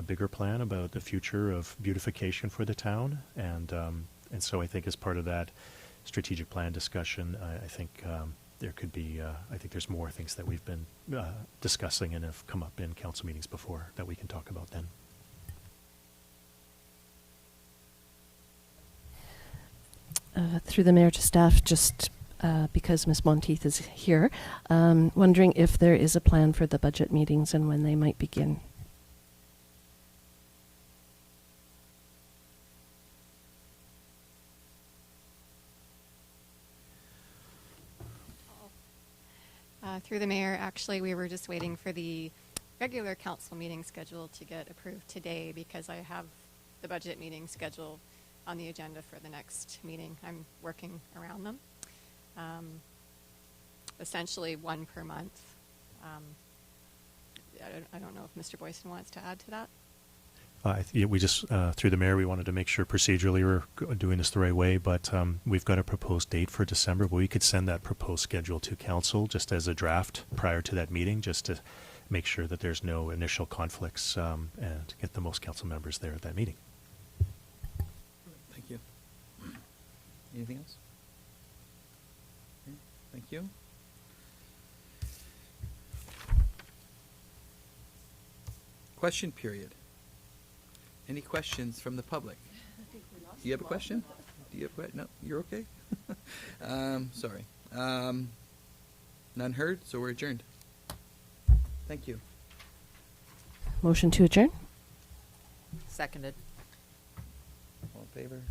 bigger plan about the future of beautification for the town, and so I think as part of that strategic plan discussion, I think there could be I think there's more things that we've been discussing and have come up in council meetings before that we can talk about then. Through the mayor to staff, just because Ms. Monteith is here, wondering if there is a plan for the budget meetings and when they might begin. Through the mayor, actually, we were just waiting for the regular council meeting schedule to get approved today because I have the budget meeting scheduled on the agenda for the next meeting. I'm working around them. Essentially one per month. I don't know if Mr. Boyson wants to add to that. We just, through the mayor, we wanted to make sure procedurally we're doing this the right way, but we've got a proposed date for December, but we could send that proposed schedule to council just as a draft prior to that meeting, just to make sure that there's no initial conflicts and get the most council members there at that meeting. Thank you. Anything else? Okay, thank you. Question period. Any questions from the public? Do you have a question? Do you have a question? No, you're okay. Sorry. None heard, so we're adjourned. Thank you. Motion to adjourn? Seconded. All in favor?